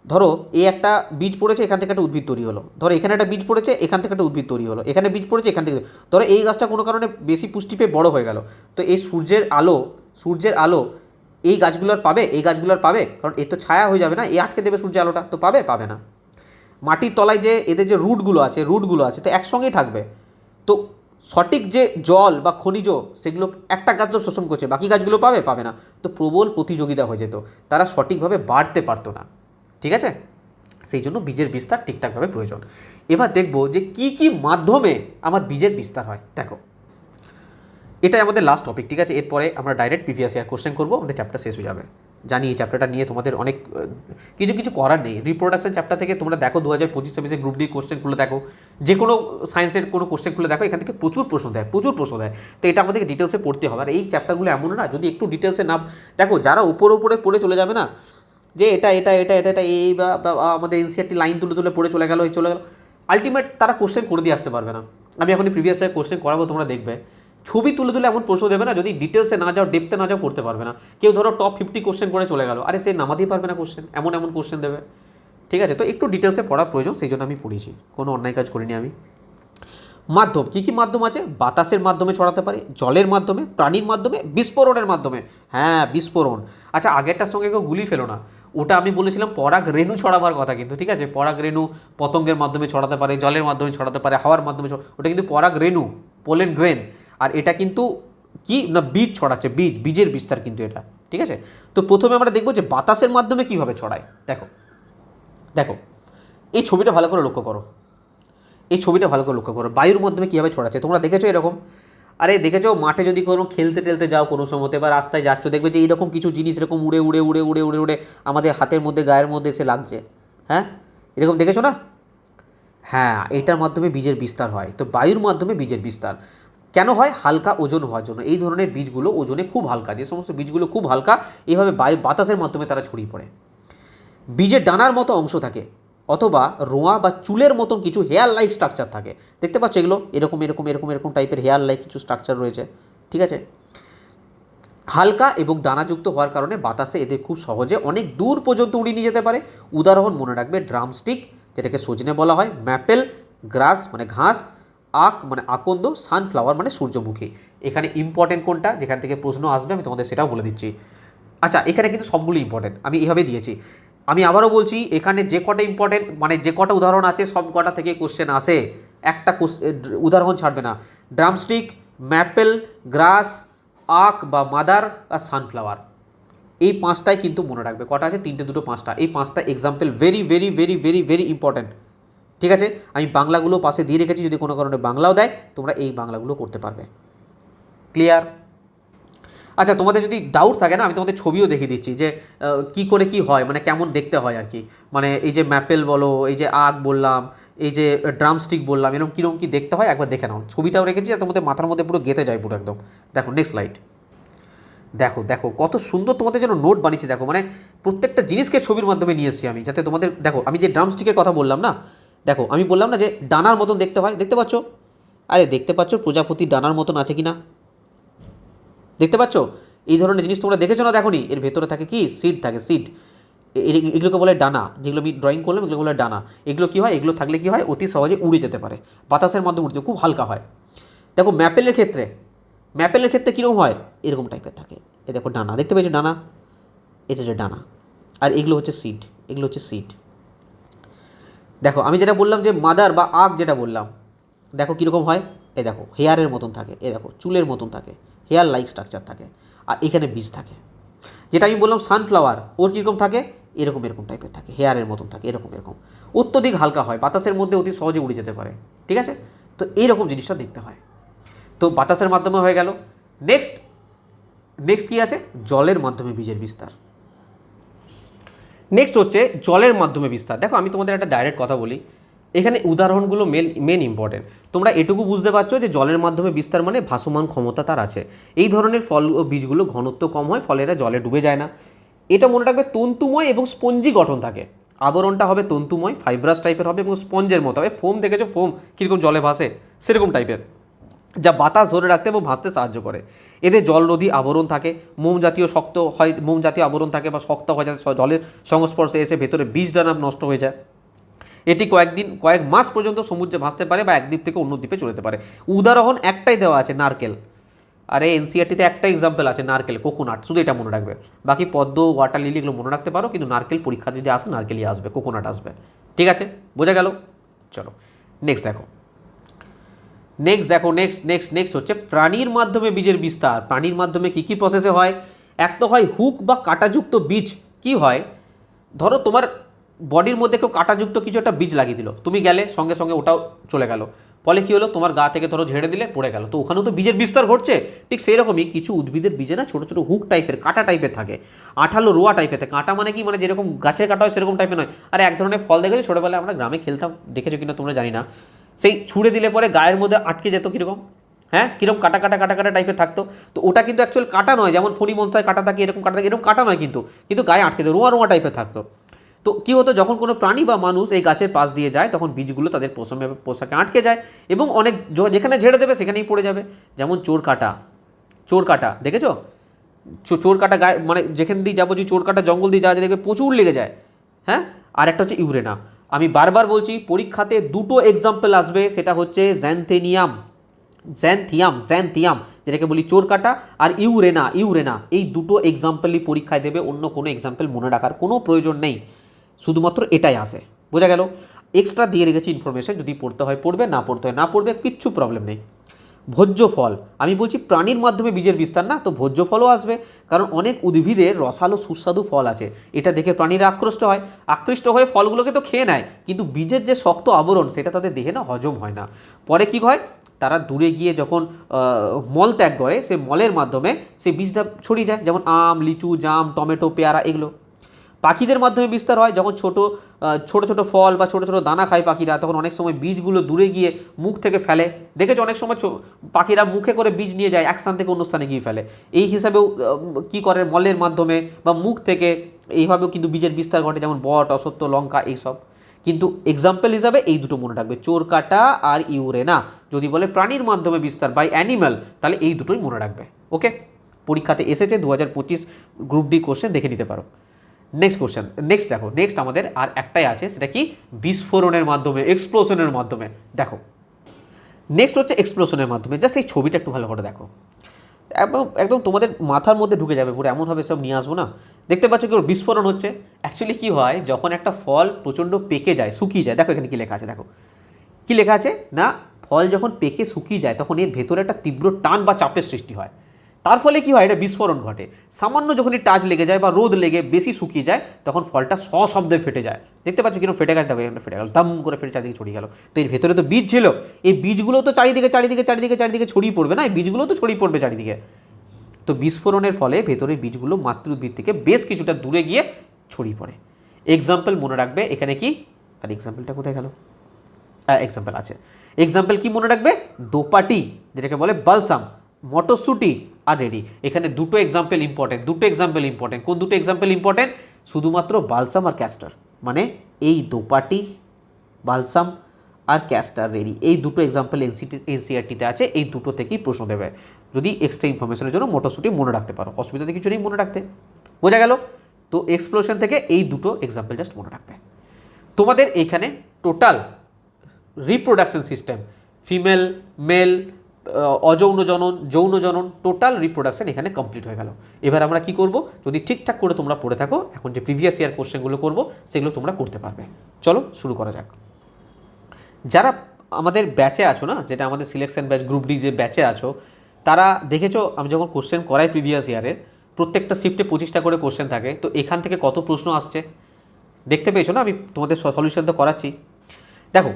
ধরো এই একটা বীজ পড়েছে, এখান থেকে একটা উদ্ভিদ তৈরি হলো। ধরো এখানে একটা বীজ পড়েছে, এখান থেকে একটা উদ্ভিদ তৈরি হলো। এখানে বীজ পড়েছে, এখান থেকে, ধরো এই গাছটা কোনো কারণে বেশি পুষ্টি পেয়ে বড় হয়ে গেল। তো এই সূর্যের আলো এই গাছগুলোর পাবে, এই গাছগুলোর পাবে, কারণ এর তো ছায়া হয়ে যাবে না, এ আটকে দেবে সূর্যের আলোটা, তো পাবে পাবে না। মাটির তলায় যে এদের যে রুটগুলো আছে তো একসঙ্গেই থাকবে। তো সঠিক যে জল বা খনিজ সেগুলো একটা গাছ তো শোষণ করছে, বাকি গাছগুলো পাবে পাবে না। তো প্রবল প্রতিযোগিতা হয়ে যেত, তারা সঠিকভাবে বাড়তে পারতো না। ঠিক আছে, সেই জন্য বীজের বিস্তার ঠিকঠাকভাবে প্রয়োজন। এবার দেখব যে কি কি মাধ্যমে আমার বীজের বিস্তার হয়। দেখো, এটাই আমাদের লাস্ট টপিক, ঠিক আছে? এরপরে আমরা ডাইরেক্ট প্রিভিয়াস ইয়ার কোশ্চেন করবো, আমাদের চ্যাপ্টার শেষ হয়ে যাবে। জানি এই চ্যাপ্টারটা নিয়ে তোমাদের অনেক কিছু কিছু করার নেই। রিপ্রোডাকশন চ্যাপ্টার থেকে তোমরা দেখো 2025-26 গ্রুপ ডি কোশ্চেন খুলে দেখো, যে কোনো সায়েন্সের কোনো কোশ্চেন খুলে দেখো, এখান থেকে প্রচুর প্রশ্ন দেয়, প্রচুর প্রশ্ন দেয়। তো এটা আমাদেরকে ডিটেলসে পড়তে হবে। আর এই চ্যাপ্টারগুলো এমন না, যদি একটু ডিটেলসে না দেখো, যারা উপরে পড়ে চলে যাবে না, যে এটা এটা এটা এটা এটা এই বা আমাদের এনসিআরটি লাইন তুলে তুলে পড়ে চলে গেল, আলটিমেট তারা কোশ্চেন করে দিয়ে আসতে পারবে না। আমি এখন প্রিভিয়াস ইয়ার কোশ্চেন করাবো, তোমরা দেখবে ছবি তুলে তুলে এমন প্রশ্ন দেবে না, যদি ডিটেলসে না যাও, ডেপথে না যাও, করতে পারবে না। কেউ ধরো টপ 50 কোশ্চেন করে চলে গেল, আরে সে নামাতেই পারবে না কোশ্চেন, এমন এমন কোশ্চেন দেবে। ঠিক আছে, তো একটু ডিটেলসে পড়ার প্রয়োজন, সেই জন্য আমি পড়িয়েছি, কোনো অন্যায় কাজ করিনি আমি। মাধ্যম, কী কী মাধ্যম আছে? বাতাসের মাধ্যমে ছড়াতে পারে, জলের মাধ্যমে, প্রাণীর মাধ্যমে, বিস্ফোরণের মাধ্যমে। হ্যাঁ, বিস্ফোরণ। আচ্ছা, আগেরটার সঙ্গে কেউ গুলি ফেলো না, ওটা আমি বলেছিলাম পরাগ রেণু ছড়াবার কথা কিন্তু, ঠিক আছে? পরাগ রেণু পতঙ্গের মাধ্যমে ছড়াতে পারে, জলের মাধ্যমে ছড়াতে পারে, হাওয়ার মাধ্যমে ওটা কিন্তু পরাগ রেণু, পোলেন গ্রেন। আর এটা কিন্তু কি না, বীজ ছড়াচ্ছে, বীজের বিস্তার কিন্তু এটা। ঠিক আছে, তো প্রথমে আমরা দেখবো যে বাতাসের মাধ্যমে কীভাবে ছড়ায়। দেখো দেখো এই ছবিটা ভালো করে লক্ষ্য করো, এই ছবিটা ভালো করে লক্ষ্য করো, বায়ুর মাধ্যমে কীভাবে ছড়াচ্ছে। তোমরা দেখেছো এরকম? আরে দেখেছো মাঠে যদি কোনো খেলতে টেলতে যাও কোনো সময়তে, বা রাস্তায় যাচ্ছ, দেখবে যে এইরকম কিছু জিনিস এরকম উড়ে উড়ে উড়ে উড়ে উড়ে উড়ে আমাদের হাতের মধ্যে, গায়ের মধ্যে এসে লাগছে। হ্যাঁ, এরকম দেখেছো না? হ্যাঁ, এটার মাধ্যমে বীজের বিস্তার হয়। তো বায়ুর মাধ্যমে বীজের বিস্তার কেন হয়? হালকা ওজন হওয়ার জন্য। এই ধরনের বীজগুলো ওজনে খুব হালকা, যে সমস্ত বীজগুলো খুব হালকা, এইভাবে বাতাসের মাধ্যমে তারা ছড়িয়ে পড়ে। বীজের ডানার মতো অংশ থাকে, অথবা রোঁয়া বা চুলের মতন কিছু হেয়ার লাইক স্ট্রাকচার থাকে। দেখতে পাচ্ছ এগুলো, এরকম এরকম এরকম এরকম টাইপের হেয়ার লাইক কিছু স্ট্রাকচার রয়েছে। ঠিক আছে, হালকা এবং ডানাযুক্ত হওয়ার কারণে বাতাসে এদের খুব সহজে অনেক দূর পর্যন্ত উড়িয়ে নিয়ে যেতে পারে। উদাহরণ মনে রাখবে, ড্রামস্টিক যেটাকে সজনে বলা হয়, ম্যাপেল, গ্রাস মানে ঘাস, আখ মানে আকন্দ, সানফ্লাওয়ার মানে সূর্যমুখী। এখানে ইম্পর্টেন্ট কোনটা, যেখান থেকে প্রশ্ন আসবে আমি তোমাদের সেটাও বলে দিচ্ছি। আচ্ছা, এখানে কিন্তু সবগুলো ইম্পর্টেন্ট, আমি এইভাবে দিয়েছি। আমি আবারও বলছি, এখানে যে কটা ইম্পর্টেন্ট মানে যে কটা উদাহরণ আছে, সব কটা থেকে কোশ্চেন আসে, একটা উদাহরণ ছাড়বে না। ড্রামস্টিক, ম্যাপেল, গ্রাস, আখ বা মাদার আর সানফ্লাওয়ার, এই পাঁচটাই কিন্তু মনে রাখবে। কটা আছে? তিনটে, দুটো, পাঁচটা। এই পাঁচটা example very very very very very important. ঠিক আছে, আমি বাংলাগুলো পাশে দিয়ে রেখেছি, যদি কোনো কারণে বাংলাও দেয় তোমরা এই বাংলাগুলো করতে পারবে। ক্লিয়ার? আচ্ছা, তোমাদের যদি ডাউট থাকে না, আমি তোমাদের ছবিও দেখিয়ে দিচ্ছি যে কি করে কি হয়, মানে কেমন দেখতে হয় আর কি। মানে এই যে ম্যাপেল বলো, এই যে আখ বললাম, এই যে ড্রামস্টিক বললাম, এরকম কীরকম কী দেখতে হয় একবার দেখে নাও। ছবিটাও রেখেছি, আর তোমাদের মাথার মধ্যে পুরো গেঁথে যায় পুরো একদম। দেখো নেক্সট স্লাইড। দেখো দেখো কত সুন্দর তোমাদের যেন নোট বানিয়েছি। দেখো মানে প্রত্যেকটা জিনিসকে ছবির মাধ্যমে নিয়ে এসেছি আমি, যাতে তোমাদের, দেখো আমি যে ড্রামস্টিকের কথা বললাম না, দেখো আমি বললাম না যে ডানার মতন দেখতে হয়, দেখতে পাচ্ছ? আরে দেখতে পাচ্ছ প্রজাপতি ডানার মতন আছে কি না? দেখতে পাচ্ছ? এই ধরনের জিনিস তোমরা দেখেছো না? দেখো নি, এর ভেতরে থাকে কি? সিড থাকে, সিড। এগুলোকে বলে ডানা, যেগুলো আমি ড্রয়িং করলাম এগুলো বলে ডানা। এগুলো কী হয়? এগুলো থাকলে কী হয়? অতি সহজে উড়ে যেতে পারে, বাতাসের মাধ্যমে উড়তে খুব হালকা হয়। দেখো ম্যাপেলের ক্ষেত্রে কীরকম হয়? এরকম টাইপের থাকে। এ দেখো ডানা, দেখতে পেয়েছো ডানা? এটা হচ্ছে ডানা, আর এগুলো হচ্ছে সিড, এগুলো হচ্ছে সিড। দেখো আমি যেটা বললাম যে মাদার বা আখ যেটা বললাম, দেখো কীরকম হয়? এ দেখো হেয়ারের মতন থাকে, এ দেখো চুলের মতন থাকে, হেয়ার লাইক স্ট্রাকচার থাকে, আর এখানে বীজ থাকে। যেটা আমি বললাম সানফ্লাওয়ার, ওর কীরকম থাকে? এরকম এরকম টাইপের থাকে, হেয়ারের মতন থাকে, এরকম এরকম। অত্যধিক হালকা হয়, বাতাসের মধ্যে অতি সহজে উড়ে যেতে পারে। ঠিক আছে, তো এইরকম জিনিসটা দেখতে হয়। তো বাতাসের মাধ্যমে হয়ে গেল। নেক্সট কি আছে? জলের মাধ্যমে বীজের বিস্তার। নেক্সট হচ্ছে জলের মাধ্যমে বিস্তার। দেখো আমি তোমাদের একটা ডাইরেক্ট কথা বলি, এখানে উদাহরণগুলো মেন ইম্পর্টেন্ট। তোমরা এটুকু বুঝতে পারছো যে জলের মাধ্যমে বিস্তার মানে ভাসমান ক্ষমতা তার আছে। এই ধরনের ফল ও বীজগুলো ঘনত্ব কম হয়, ফলে এরা জলে ডুবে যায় না। এটা মনে রাখবে, তন্তুময় এবং স্পঞ্জি গঠন থাকে। আবরণটা হবে তন্তুময়, ফাইব্রাস টাইপের হবে এবং স্পঞ্জের মতো হবে। ফোম দেখেছো, ফোম কীরকম জলে ভাসে, সেরকম টাইপের, যা বাতাস ধরে রাখতে এবং ভাসতে সাহায্য করে। এদের জলরোধী আবরণ থাকে, মোম জাতীয় শক্ত হয়, মোম জাতীয় আবরণ থাকে বা শক্ত হয় যাতে জলের সংস্পর্শে এসে ভেতরে বীজ ডানা নষ্ট হয়ে যায়। এটি কয়েক মাস পর্যন্ত সমুদ্রে ভাসতে পারে বা এক দ্বীপ থেকে অন্য দ্বীপে চলতে পারে। উদাহরণ একটাই দেওয়া আছে, নারকেল। আর এই এনসিআরটিতে একটা এক্সাম্পল আছে, নারকেল, কোকোনাট, শুধু এটা মনে রাখবে। বাকি পদ্ম, ওয়াটার লিলি এগুলো মনে রাখতে পারো, কিন্তু নারকেল পরীক্ষা যদি আসে নারকেলই আসবে, কোকোনাট আসবে। ঠিক আছে, বোঝা গেল? চলো নেক্সট দেখো। নেক্সট হচ্ছে প্রাণীর মাধ্যমে বীজের বিস্তার। প্রাণীর মাধ্যমে কী প্রসেসে হয়? এক তো হয় হুক বা কাঁটাযুক্ত বীজ। কি হয়, ধরো তোমার বডির মধ্যে কেউ কাঁটাযুক্ত কিছু একটা বীজ লাগিয়ে দিল, তুমি গেলে সঙ্গে সঙ্গে ওটাও চলে গেল, ফলে কী হলো, তোমার গা থেকে ধরো ঝেড়ে দিলে পড়ে গেল, তো ওখানেও তো বীজের বিস্তার ঘটছে। ঠিক সেই রকমই কিছু উদ্ভিদের বীজে না ছোটো ছোটো হুক টাইপের, কাঁটা টাইপের থাকে, আঠালো রোয়া টাইপের থাকে। কাঁটা মানে কি, মানে যেরকম গাছের কাঁটা হয় সেরকম টাইপের নয়। আর এক ধরনের ফল দেখেছো ছোটোবেলায় আমরা গ্রামে খেলতাম, দেখেছো কিনা তোমরা জানি না, সেই ছুঁড়ে দিলে পরে গায়ের মধ্যে আটকে যেত কীরকম, হ্যাঁ কীরকম কাটা টাইপের থাকতো। তো ওটা কিন্তু অ্যাকচুয়াল কাটা নয়, যেমন ফণি মনসায় কাটা থাকে এরকম কাটা থাকে, এরকম কাটা নয় কিন্তু গায়ে আটকে যেত, রোয়া টাইপের থাকতো। তো কী হতো, যখন কোনো প্রাণী বা মানুষ এই গাছের পাশ দিয়ে যায় তখন বীজগুলো তাদের পোশাকে আটকে যায় এবং অনেক যেখানে ঝেড়ে দেবে সেখানেই পড়ে যাবে। যেমন চোর কাটা দেখেছো, চোর কাটা গায়ে, মানে যেখানে দিয়ে যাবো, যে চোর কাটা জঙ্গল দিয়ে যাওয়া যায় দেখবে প্রচুর লেগে যায়। হ্যাঁ, আর একটা হচ্ছে ইউরেনা। আমি বারবার বলছি পরীক্ষাতে দুটো এক্সাম্পল আসবে, সেটা হচ্ছে জ্যান্থিয়াম যেটাকে বলি চোর কাটা, আর ইউরেনা। এই দুটো এক্সাম্পলই পরীক্ষায় দেবে, অন্য কোনো এক্সাম্পল মনে রাখার কোনো প্রয়োজন নেই, শুধুমাত্র এটাই আসে। বোঝা গেল? এক্সট্রা দিয়ে রেখেছি ইনফরমেশন, যদি পড়তে হয় পড়বে, না পড়তে হয় না পড়বে, কিচ্ছু প্রবলেম নেই। ভোজ্য ফল, আমি বলছি প্রাণীর মাধ্যমে বীজের বিস্তার না, তো ভোজ্য ফলও আসবে, কারণ অনেক উদ্ভিদের রসালো সুস্বাদু ফল আছে, এটা দেখে প্রাণীরা আকৃষ্ট হয়ে ফলগুলোকে তো খেয়ে নেয়, কিন্তু বীজের যে শক্ত আবরণ সেটা তাদের দেহে না হজম হয় না। পরে কী হয়, তারা দূরে গিয়ে যখন মল ত্যাগ করে, সে মলের মাধ্যমে সেই বীজটা ছড়িয়ে যায়, যেমন আম, লিচু, জাম, টমেটো, পেয়ারা এগুলো। পাখিদের মাধ্যমে বিস্তার হয়, যখন ছোট ফল বা ছোট দানা খায় পাখিরা, তখন অনেক সময় বীজগুলো দূরে গিয়ে মুখ থেকে ফেলে। দেখেছো অনেক সময় পাখিরা মুখে করে বীজ নিয়ে যায়, এক স্থান থেকে অন্য স্থানে গিয়ে ফেলে। এই হিসাবেও কী করে, মলের মাধ্যমে বা মুখ থেকে এইভাবেও কিন্তু বীজের বিস্তার ঘটে, যেমন বট, অশ্বত্থ, লঙ্কা এইসব। কিন্তু এক্সাম্পল হিসাবে এই দুটো মনে রাখবে, চোর কাটা আর ইউরেনা। যদি বলে প্রাণীর মাধ্যমে বিস্তার বাই অ্যানিম্যাল, তাহলে এই দুটোই মনে রাখবে। ওকে, পরীক্ষাতে এসেছে 2025 গ্রুপ ডি কোশ্চেন, দেখে নিতে পারো। নেক্সট দেখো, নেক্সট আমাদের আর একটাই আছে, সেটা কি বিস্ফোরণের মাধ্যমে, এক্সপ্লোশনের মাধ্যমে। দেখো নেক্সট হচ্ছে এক্সপ্লোশনের মাধ্যমে। জাস্ট এই ছবিটা একটু ভালো করে দেখো, একদম তোমাদের মাথার মধ্যে ঢুকে যাবে পুরো, এমনভাবে সব নিয়ে আসবো না। দেখতে পাচ্ছ কি বিস্ফোরণ হচ্ছে। অ্যাকচুয়ালি কী হয়, যখন একটা ফল প্রচণ্ড পেকে যায়, শুকিয়ে যায়, দেখো এখানে কী লেখা আছে, দেখো কী লেখা আছে না, ফল যখন পেকে শুকিয়ে যায় তখন এর ভেতরে একটা তীব্র টান বা চাপের সৃষ্টি হয়, তার ফলে কী হয়, এটা বিস্ফোরণ ঘটে। সামান্য যখনই টাচ লেগে যায় বা রোদ লেগে বেশি শুকিয়ে যায়, তখন ফলটা সশব্দে ফেটে যায়। দেখতে পাচ্ছ কিরকম ফেটে গেছে, দেখো এখানে ফেটে গেল, দাম করে ফেটে চারিদিকে ছড়িয়ে গেল। তো এর ভেতরে তো বীজ ছিল, এই বীজগুলো তো চারিদিকে ছড়িয়ে পড়বে না, এই বীজগুলো তো ছড়িয়ে পড়বে চারিদিকে। তো বিস্ফোরণের ফলে ভেতরের বীজগুলো মাতৃ উদ্ভিদ থেকে বেশ কিছুটা দূরে গিয়ে ছড়িয়ে পড়ে। এক্সাম্পল মনে রাখবে, এখানে কি, আর এক্সাম্পলটা কোথায় গেল, এক্সাম্পল আছে। এক্সাম্পল কি মনে রাখবে, দোপাটি যেটাকে বলে বালসাম, মটরশুঁটি আর রেডি। এখানে দুটো এক্সাম্পল ইম্পর্টেন্ট। কোন দুটো এক্সাম্পল ইম্পর্টেন্ট? শুধুমাত্র বালসাম আর ক্যাস্টার, মানে এই দোপাটি, বালসাম আর ক্যাস্টার রেডি, এই দুটো এক্সাম্পল এনসিআরটিতে আছে, এই দুটো থেকেই প্রশ্ন দেবে। যদি এক্সট্রা ইনফরমেশনের জন্য মটরশুঁটি মনে রাখতে পারো, অসুবিধা কিছু নেই মনে রাখতে। বোঝা গেল? তো এক্সপ্লোশন থেকে এই দুটো এক্সাম্পল জাস্ট মনে রাখবে। তোমাদের এইখানে total reproduction system, female, male, অযৌন জনন, যৌন জনন, টোটাল রিপ্রোডাকশন এখানে কমপ্লিট হয়ে গেল। এবার আমরা কি করব, যদি ঠিকঠাক করে তোমরা পড়ে থাকো, এখন যে প্রিভিয়াস ইয়ার কোশ্চেনগুলো করবো সেগুলো তোমরা করতে পারবে। চলো শুরু করা যাক। যারা আমাদের ব্যাচে আছো না, যেটা আমাদের সিলেকশন ব্যাচ গ্রুপ ডি যে ব্যাচে আছো, তারা দেখেছো আমি যখন কোশ্চেন করাই প্রিভিয়াস ইয়ারের, প্রত্যেকটা শিফটে 25টা করে কোশ্চেন থাকে, তো এখান থেকে কত প্রশ্ন আসছে দেখতে পেয়েছো না, আমি তোমাদের সলিউশন তো করাচ্ছি। দেখো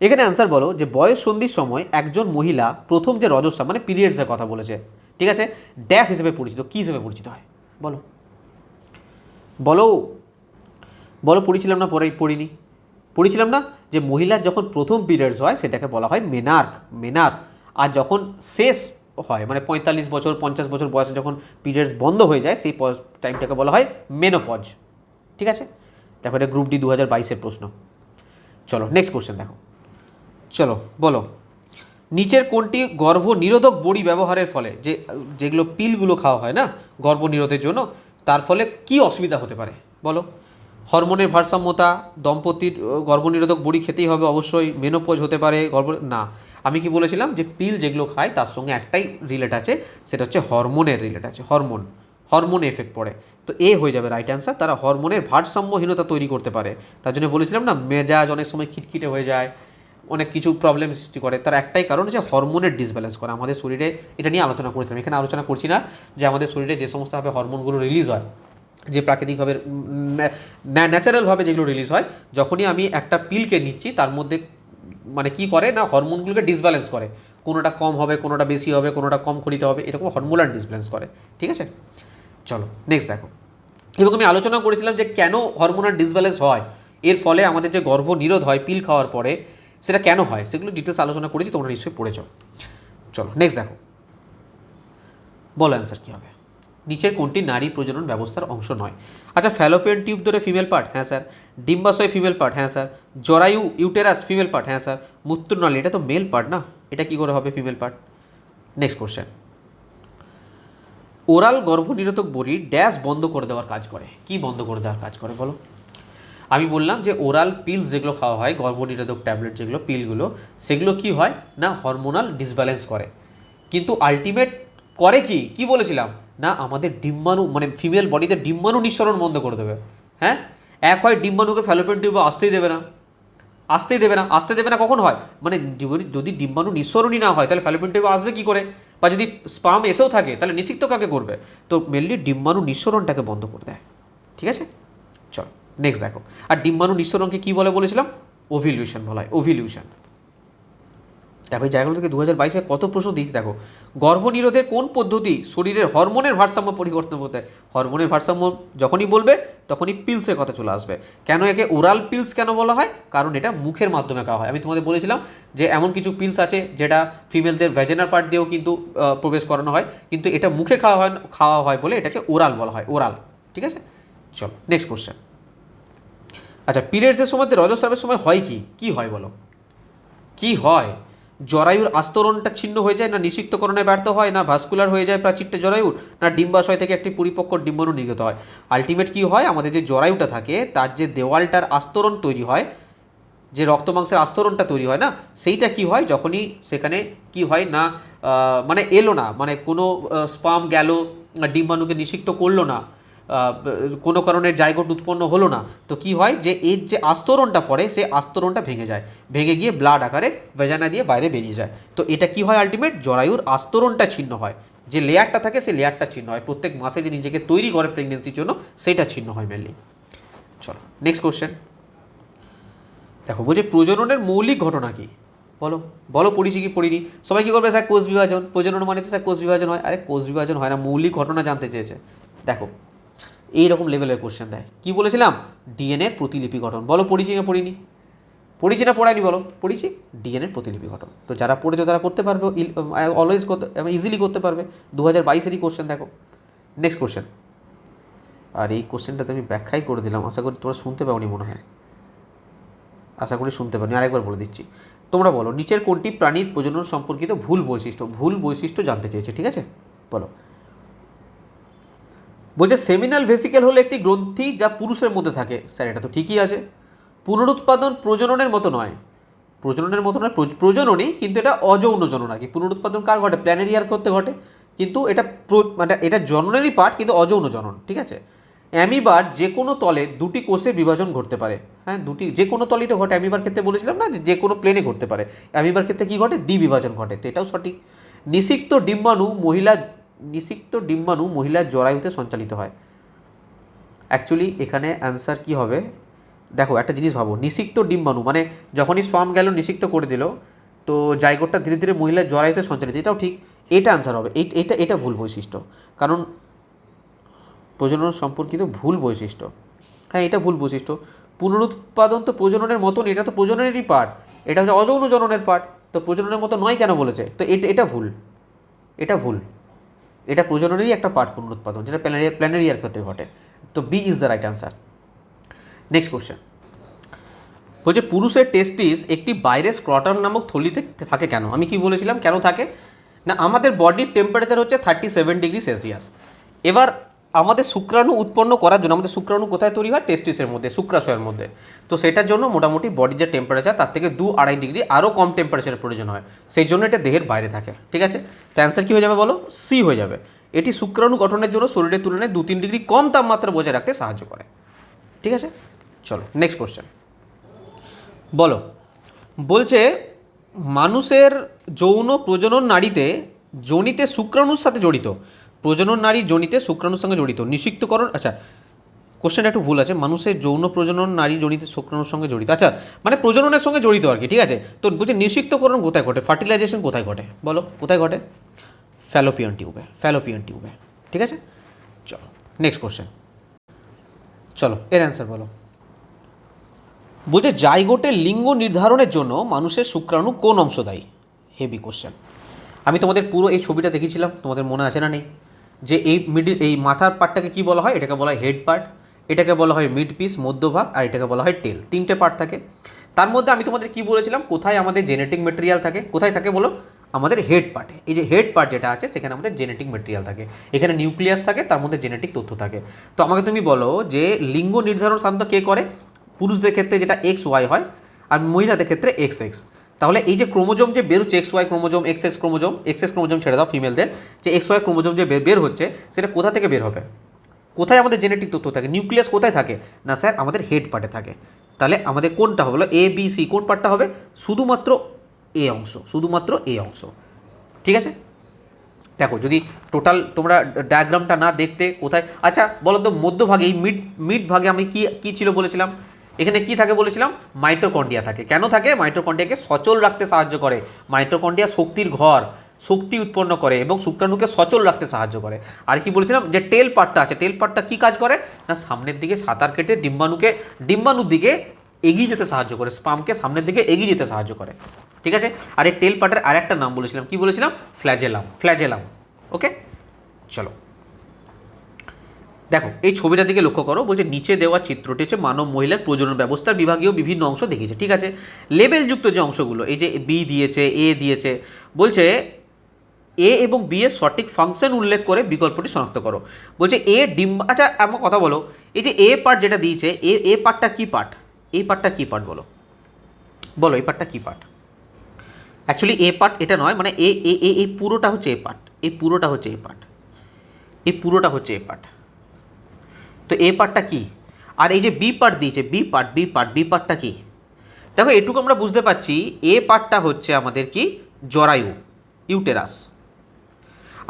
এখানে অ্যান্সার বলো যে বয়স সন্ধির সময় একজন মহিলা প্রথম যে রজস্রাব মানে পিরিয়ডসের কথা বলেছে, ঠিক আছে, ড্যাশ হিসেবে পরিচিত, কী হিসেবে পরিচিত হয় বলো বলো বলো, পড়েছিলাম না, পড়িনি, পড়েছিলাম না যে মহিলার যখন প্রথম পিরিয়ডস হয় সেটাকে বলা হয় মেনার্ক, আর যখন শেষ হয় মানে 45 বছর 50 বছর বয়সে যখন পিরিয়ডস বন্ধ হয়ে যায় সেই টাইমটাকে বলা হয় মেনোপজ, ঠিক আছে। দেখো এটা গ্রুপ ডি 2022-এর প্রশ্ন। চলো নেক্সট কোশ্চেন দেখো, চলো বলো নিচের কোনটি গর্ভ নিরোধক বড়ি ব্যবহারের ফলে, যেগুলো পিলগুলো খাওয়া হয় না গর্ভ নিরোধের জন্য, তার ফলে কি অসুবিধা হতে পারে বলো? হরমোনের ভারসাম্যতা, দম্পতির গর্ভনিরোধক বড়ি খেতেই হবে অবশ্যই, মেনোপজ হতে পারে, না, আমি কি বলেছিলাম যে পিল যেগুলো খায় তার সঙ্গে একটাই রিলেট আছে, সেটা হচ্ছে হরমোনের রিলেট আছে, হরমোন এফেক্ট পড়ে, তো এ হয়ে যাবে রাইট অ্যান্সার। তারা হরমোনের ভারসাম্যহীনতা তৈরি করতে পারে, তার জন্য বলেছিলাম না মেজাজ অনেক সময় খিটখিটে হয়ে যায়, অনেক কিছু প্রবলেম সৃষ্টি করে, তার একটাই কারণ হচ্ছে হরমোনের ডিসব্যালেন্স করা আমাদের শরীরে। এটা নিয়ে আলোচনা করেছিলাম, এখানে আলোচনা করছি না যে আমাদের শরীরে যে সমস্তভাবে হরমোনগুলো রিলিজ হয়, যে প্রাকৃতিকভাবে ন্যাচারালভাবে যেগুলো রিলিজ হয়, যখনই আমি একটা পিলকে নিচ্ছি তার মধ্যে মানে কি করে না হরমোনগুলোকে ডিসব্যালেন্স করে, কোনোটা কম হবে, কোনোটা বেশি হবে, কোনোটা কম খরিতে হবে, এরকম হরমোনাল ডিসব্যালেন্স করে, ঠিক আছে। চলো নেক্সট দেখো, এবং আমি আলোচনা করেছিলাম যে কেন হরমোনাল ডিসব্যালেন্স হয়, এর ফলে আমাদের যে গর্ভ নিরোধ হয় পিল খাওয়ার পরে সেটা কেন হয়, সেগুলো ডিটেলস আলোচনা করেছি, তোমরা নিশ্চয়ই পড়েছ। চলো নেক্সট দেখো, বলো অ্যান্সার কী হবে। নিচের কোনটি নারী প্রজনন ব্যবস্থার অংশ নয়? আচ্ছা, ফ্যালোপিয়ান টিউব ধরে ফিমেল পার্ট, হ্যাঁ স্যার। ডিম্বাশয় ফিমেল পার্ট, হ্যাঁ স্যার। জরায়ু ইউটেরাস ফিমেল পার্ট, হ্যাঁ স্যার। মূত্রনালী এটা তো মেল পার্ট না, এটা কী করে হবে female part? Next question, oral গর্ভনিরোধক বড়ি ড্যাশ বন্ধ করে দেওয়ার কাজ করে, কি বন্ধ করে দেওয়ার কাজ করে বলো? আমি বললাম যে ওরাল পিলস যেগুলো খাওয়া হয়, গর্ভনিরোধক ট্যাবলেট যেগুলো পিলগুলো, সেগুলো কি হয় না হরমোনাল ডিসব্যালেন্স করে, কিন্তু আলটিমেট করে কি বলেছিলাম না আমাদের ডিম্বাণু মানে ফিমেল বডিতে ডিম্বাণু নিঃসরণ বন্ধ করে দেবে। হ্যাঁ, এক হয় ডিম্বাণুকে ফ্যালোপিয়ান টিউবে আসতে দেবে না কখন হয় মানে যদি ডিম্বাণু নিঃসরণই না হয় তাহলে ফ্যালোপিয়ান টিউবে আসবে কি করে, বা যদি স্পাম এসেও থাকে তাহলে নিষিক্ত কাকে করবে, তো মেনলি ডিম্বাণু নিঃসরণটাকে বন্ধ করে দেয়, ঠিক আছে। চল নেক্সট দেখো, আর ডিম্বাণু নিঃসরণকে কী বলে বলেছিলাম? ওভিলিউশন বলা হয়, ওভিলিউশন। দেখো এই জায়গাগুলো থেকে 2022-এ কত প্রশ্ন দিয়েছি দেখো, গর্ভনিরোধের কোন পদ্ধতি শরীরের হরমোনের ভারসাম্য পরিবর্তন করতে হয়? হরমোনের ভারসাম্য যখনই বলবে তখনই পিলসের কথা চলে আসবে। কেন একে ওরাল পিলস কেন বলা হয়? কারণ এটা মুখের মাধ্যমে খাওয়া হয়। আমি তোমাদের বলেছিলাম যে এমন কিছু পিলস আছে যেটা ফিমেলদের ভ্যাজেনাল পার্ট দিয়েও কিন্তু প্রবেশ করানো হয়, কিন্তু এটা মুখে খাওয়া হয় বলে এটাকে ওরাল বলা হয়, ওরাল, ঠিক আছে। চলো নেক্সট কোশ্চেন, আচ্ছা পিরিয়ডসের সময় রজস্রাবের সময় হয় কি হয় বলো, কি হয়? জরায়ুর আস্তরণটা ছিন্ন হয়ে যায়, না নিষিক্তকরণে ব্যর্থ হয়, না ভাস্কুলার হয়ে যায় প্রাচীরটা জরায়ুর, না ডিম্বাশয় থেকে একটি পরিপক্ক ডিম্বাণু নির্গত হয়। আলটিমেট কি হয়, আমাদের যে জরায়ুটা থাকে তার যে দেওয়ালটার আস্তরণ তৈরি হয়, যে রক্ত মাংসের আস্তরণটা তৈরি হয় না, সেইটা কি হয় যখনই সেখানে কি হয় না মানে এলো না, মানে কোনো স্পাম গেল ডিম্বাণুকে নিষিক্ত করলো না, কোনো কারণে জাইগোট উৎপন্ন হলো না, তো কি হয় যে এর যে আস্তরণটা পড়ে সেই আস্তরণটা ভেঙে গিয়ে ব্লাড আকারে ভেজানা দিয়ে বাইরে বেরিয়ে যায়। তো এটা কি হয় আলটিমেট জরায়ুর আস্তরণটা ছিন্ন হয়, যে লেয়ারটা থাকে সেই লেয়ারটা ছিন্ন হয়, প্রত্যেক মাসে যে নিজেকে তৈরি করে প্রেগনেন্সির জন্য সেটা ছিন্ন হয় মেনলি। চলো নেক্সট কোশ্চেন দেখো, বলছে প্রজননের মৌলিক ঘটনা কি বলো, পড়িছি কি পড়িনি? সবাই কী করবে স্যার কোষ বিভাজন, প্রজনন মানে তো স্যার কোষ বিভাজন হয়, আরে কোষ বিভাজন হয় না, মৌলিক ঘটনা জানতে চেয়েছে। দেখো এইরকম লেভেলের কোশ্চেন দেয়, কি বলেছিলাম ডিএনএর প্রতিলিপি গঠন, বলো পড়িছি না পড়িনি? পড়িছি না পড়াইনি বলো? পড়িছি, ডিএনএর প্রতিলিপি গঠন, তো যারা পড়েছো তারা করতে পারবে, অলওয়েজ ইজিলি করতে পারবে, 2022-এরই কোশ্চেন দেখো। নেক্সট কোশ্চেন, আর এই কোশ্চেনটা তো আমি ব্যাখ্যাই করে দিলাম, আশা করি তোমরা শুনতে পাওনি মনে হয়, আশা করি শুনতে পারি, আরেকবার বলে দিচ্ছি। তোমরা বলো নিচের কোনটি প্রাণীর প্রজনন সম্পর্কিত ভুল বৈশিষ্ট্য জানতে চেয়েছে, ঠিক আছে বলো। বলছে সেমিনাল ভেসিকেল হলো একটি গ্রন্থি যা পুরুষের মধ্যে থাকে, স্যার এটা তো ঠিকই আছে। পুনরুৎপাদন প্রজননের মতো নয়, প্রজননই, কিন্তু এটা অযৌন জনন আর কি। পুনরুৎপাদন কার ঘটে? প্ল্যানেরিয়ার করতে ঘটে, কিন্তু মানে এটা জননেরই পার্ট কিন্তু অযৌন জনন, ঠিক আছে। অ্যামিবার যে কোনো তলে দুটি কোষে বিভাজন ঘটতে পারে, হ্যাঁ যে কোনো তলেই ঘটে, অ্যামিবার ক্ষেত্রে বলেছিলাম না যে কোনো প্লেনে ঘটতে পারে, অ্যামিবার ক্ষেত্রে কী ঘটে? দ্বিবিভাজন ঘটে, তো এটাও সঠিক। নিষিক্ত ডিম্বাণু মহিলার জরায়ুতে সঞ্চালিত হয়। অ্যাকচুয়ালি এখানে অ্যান্সার কি হবে দেখো একটা জিনিস ভাবো, নিষিক্ত ডিম্বাণু মানে যখনই স্পার্ম গেল নিষিক্ত করে দিল, তো জাইগোটটা ধীরে ধীরে মহিলার জরায়ুতে সঞ্চালিত, এটাও ঠিক। এটা আনসার হবে, এটা ভুল বৈশিষ্ট্য, কারণ প্রজনন সম্পর্কিত ভুল বৈশিষ্ট্য। হ্যাঁ, এটা ভুল বৈশিষ্ট্য। পুনরুৎপাদন তো প্রজননের মতন, এটা তো প্রজননেরই পার্ট, এটা হচ্ছে অযৌন জননের পার্ট, তো প্রজননের মতো নয় কেন বলেছে? তো এটা ভুল, এটা ভুল। এটা প্রজননেরই একটা পার্ট পুনরুৎপাদন, যেটা প্ল্যানেরিয়ার ক্ষেত্রে ঘটে। তো B is the right answer. Next question বলছে পুরুষের টেস্টিস একটি বাইরের স্ক্রটাম নামক থলিতে থাকে কেন? আমি কি বলেছিলাম কেন থাকে না? আমাদের বডির টেম্পারেচার হচ্ছে 37°C। এবার আমাদের শুক্রাণু উৎপন্ন করার জন্য, আমাদের শুক্রাণু কোথায় তৈরি হয়? টেস্টিসের মধ্যে, শুক্রাশয়ের মধ্যে। তো সেটার জন্য মোটামুটি বডির যে টেম্পারেচার তার থেকে 2-2.5 ডিগ্রি আরও কম টেম্পারেচারের প্রয়োজন হয়, সেই জন্য এটা দেহের বাইরে থাকে। ঠিক আছে, তো অ্যান্সার কী হয়ে যাবে বলো? সি হয়ে যাবে। এটি শুক্রাণু গঠনের জন্য শরীরের তুলনায় 2-3 ডিগ্রি কম তাপমাত্রা বজায় রাখতে সাহায্য করে। ঠিক আছে, চলো নেক্সট কোশ্চেন বলো। বলছে মানুষের যৌন প্রজনন নাড়িতে যোনিতে শুক্রাণুর সাথে জড়িত, প্রজনন নারী যোনিতে শুক্রাণুর সঙ্গে জড়িত নিষিক্তকরণ, আচ্ছা কোশ্চেনটা একটু ভুল আছে, মানুষের যৌন প্রজনন নারী যোনিতে শুক্রাণুর সঙ্গে জড়িত, আচ্ছা মানে প্রজননের সঙ্গে জড়িত আর কি। ঠিক আছে, তো বলছে নিষিক্তকরণ কোথায় ঘটে, ফার্টিলাইজেশন কোথায় ঘটে বলো, কোথায় ঘটে? ফ্যালোপিয়ান টিউবে, ফ্যালোপিয়ান টিউবে। ঠিক আছে, চলো নেক্সট কোশ্চেন, চলো এর অ্যান্সার বলো। বলছে জাইগোটের লিঙ্গ নির্ধারণের জন্য মানুষের শুক্রাণু কোন অংশ দায়ী? Heavy question. আমি তোমাদের পুরো এই ছবিটা দেখিয়েছিলাম, তোমাদের মনে আছে না নেই? যে এই মাথার পার্টটাকে কি বলা হয়? এটাকে বলা হয় হেড পার্ট, এটাকে বলা হয় মিড পিস মধ্যভাগ, আর এটাকে বলা হয় টেল। 3টে পার্ট থাকে। তার মধ্যে আমি তোমাদের কি বলেছিলাম, কোথায় আমাদের জেনেটিক মেটেরিয়াল থাকে? কোথায় থাকে বলো? আমাদের হেড পার্টে। এই যে হেড পার্ট যেটা আছে সেখানে আমাদের জেনেটিক মেটেরিয়াল থাকে, এখানে নিউক্লিয়াস থাকে, তার মধ্যে জেনেটিক তথ্য থাকে। তো আমাকে তুমি বলো যে লিঙ্গ নির্ধারণ সাধারণত কে করে? পুরুষদের ক্ষেত্রে যেটা XY হয়, আর মহিলাদের ক্ষেত্রে XX। তাহলে এই যে ক্রোমোজোম যে বেরোচ্ছে, XY chromosome, XX chromosome, XX chromosome ছেড়ে দাও ফিমেলদের, যে XY ক্রোমোজোম যে বের হচ্ছে সেটা কোথা থেকে বের হবে? কোথায় আমাদের জেনেটিক তথ্য থাকে? নিউক্লিয়াস কোথায় থাকে? না স্যার, আমাদের হেড পার্টে থাকে। তাহলে আমাদের কোনটা হবে? ABC কোন পার্টটা হবে? শুধুমাত্র এ অংশ, শুধুমাত্র এ অংশ। ঠিক আছে, দেখো যদি টোটাল তোমরা ডায়াগ্রামটা না দেখতে কোথায়, আচ্ছা বলো তো মধ্যভাগে এই মিড ভাগে আমি কি ছিল বলেছিলাম? এখানে কি থাকে বলেছিলাম? মাইটোকন্ড্রিয়া থাকে। কেন থাকে? মাইটোকন্ড্রিয়াকে সচল রাখতে সাহায্য করে। মাইটোকন্ড্রিয়া শক্তির ঘর, শক্তি উৎপন্ন করে এবং শুক্রাণুকে সচল রাখতে সাহায্য করে। আর কি বলেছিলাম? যে টেল পার্টটা আছে, টেল পার্টটা কী কাজ করে না সামনের দিকে সাঁতার কেটে ডিম্বাণুর দিকে এগিয়ে যেতে সাহায্য করে, স্পামকে সামনের দিকে এগিয়ে যেতে সাহায্য করে। ঠিক আছে, আর এই টেল পার্টের আর একটা নাম বলেছিলাম, কি বলেছিলাম? Flagellum, flagellum. ওকে, চলো দেখো এই ছবিটার দিকে লক্ষ্য করো। বলছে নিচে দেওয়া চিত্রটি হচ্ছে মানব মহিলার প্রজনন ব্যবস্থার বিভাগীয় বিভিন্ন অংশ দেখিয়েছে। ঠিক আছে, লেবেলযুক্ত যে অংশগুলো, এই যে বি দিয়েছে, এ দিয়েছে, বলছে এ এবং বি এর সঠিক ফাংশন উল্লেখ করে বিকল্পটি শনাক্ত করো। বলছে এ আচ্ছা আমার কথা বলো, এই যে এ পার্ট যেটা দিয়েছে, এ পার্টটা কী পার্ট? এই পার্টটা কী পার্ট বলো, বলো এই পার্টটা কী পার্ট? অ্যাকচুয়ালি এ পার্ট এটা নয়, মানে এই পুরোটা হচ্ছে এ পার্ট, এই পুরোটা হচ্ছে এ পার্ট, এই পুরোটা হচ্ছে এ পার্ট। তো এ পার্টটা কী? আর এই যে বি পার্ট দিয়েছে, বি পার্টটা কী? দেখো এটুকু আমরা বুঝতে পারছি, এ পার্টটা হচ্ছে আমাদের কি? জরায়ু, ইউটেরাস।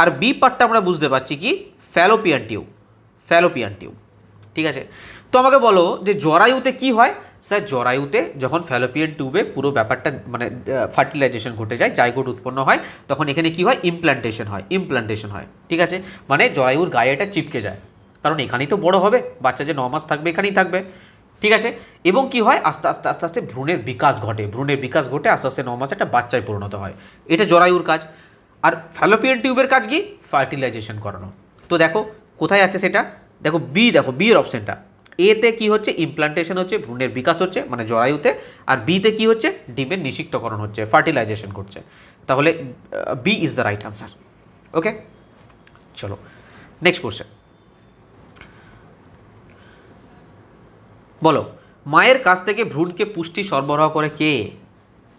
আর বি পার্টটা আমরা বুঝতে পারছি কি? Fallopian tube, Fallopian tube. ঠিক আছে, তো আমাকে বলো যে জরায়ুতে কি হয়? স্যার জরায়ুতে যখন ফ্যালোপিয়ান টিউবে পুরো ব্যাপারটা মানে ফার্টিলাইজেশন ঘটে যায়, জাইগোট উৎপন্ন হয়, তখন এখানে কি হয়? ইমপ্ল্যান্টেশন হয়, ইমপ্ল্যান্টেশন হয়। ঠিক আছে, মানে জরায়ুর গায়ে এটা চিপকে যায়, কারণ এখানেই তো বড় হবে, বাচ্চা যে 9 মাস থাকবে এখানেই থাকবে। ঠিক আছে, এবং কি হয়? আস্তে আস্তে আস্তে আস্তে ভ্রূণের বিকাশ ঘটে, ভ্রূণের বিকাশ ঘটে আস্তে আস্তে 9 মাসে একটা বাচ্চায় পরিণত হয়। এটা জরায়ুর কাজ। আর ফ্যালোপিয়ান টিউবের কাজ কি? ফার্টিলাইজেশন করানো। তো দেখো কোথায় আছে সেটা, দেখো বি এর অপশনটা। এতে কি হচ্ছে? ইমপ্লান্টেশন হচ্ছে, ভ্রূণের বিকাশ হচ্ছে মানে জরায়ুতে। আর বিতে কি হচ্ছে? ডিমের নিষিক্তকরণ হচ্ছে, ফার্টিলাইজেশন করছে। তাহলে B is the right answer. Okay, চলো নেক্সট কোশ্চেন বলো। মায়ের কাছ থেকে ভ্রূণকে পুষ্টি সরবরাহ করে কে?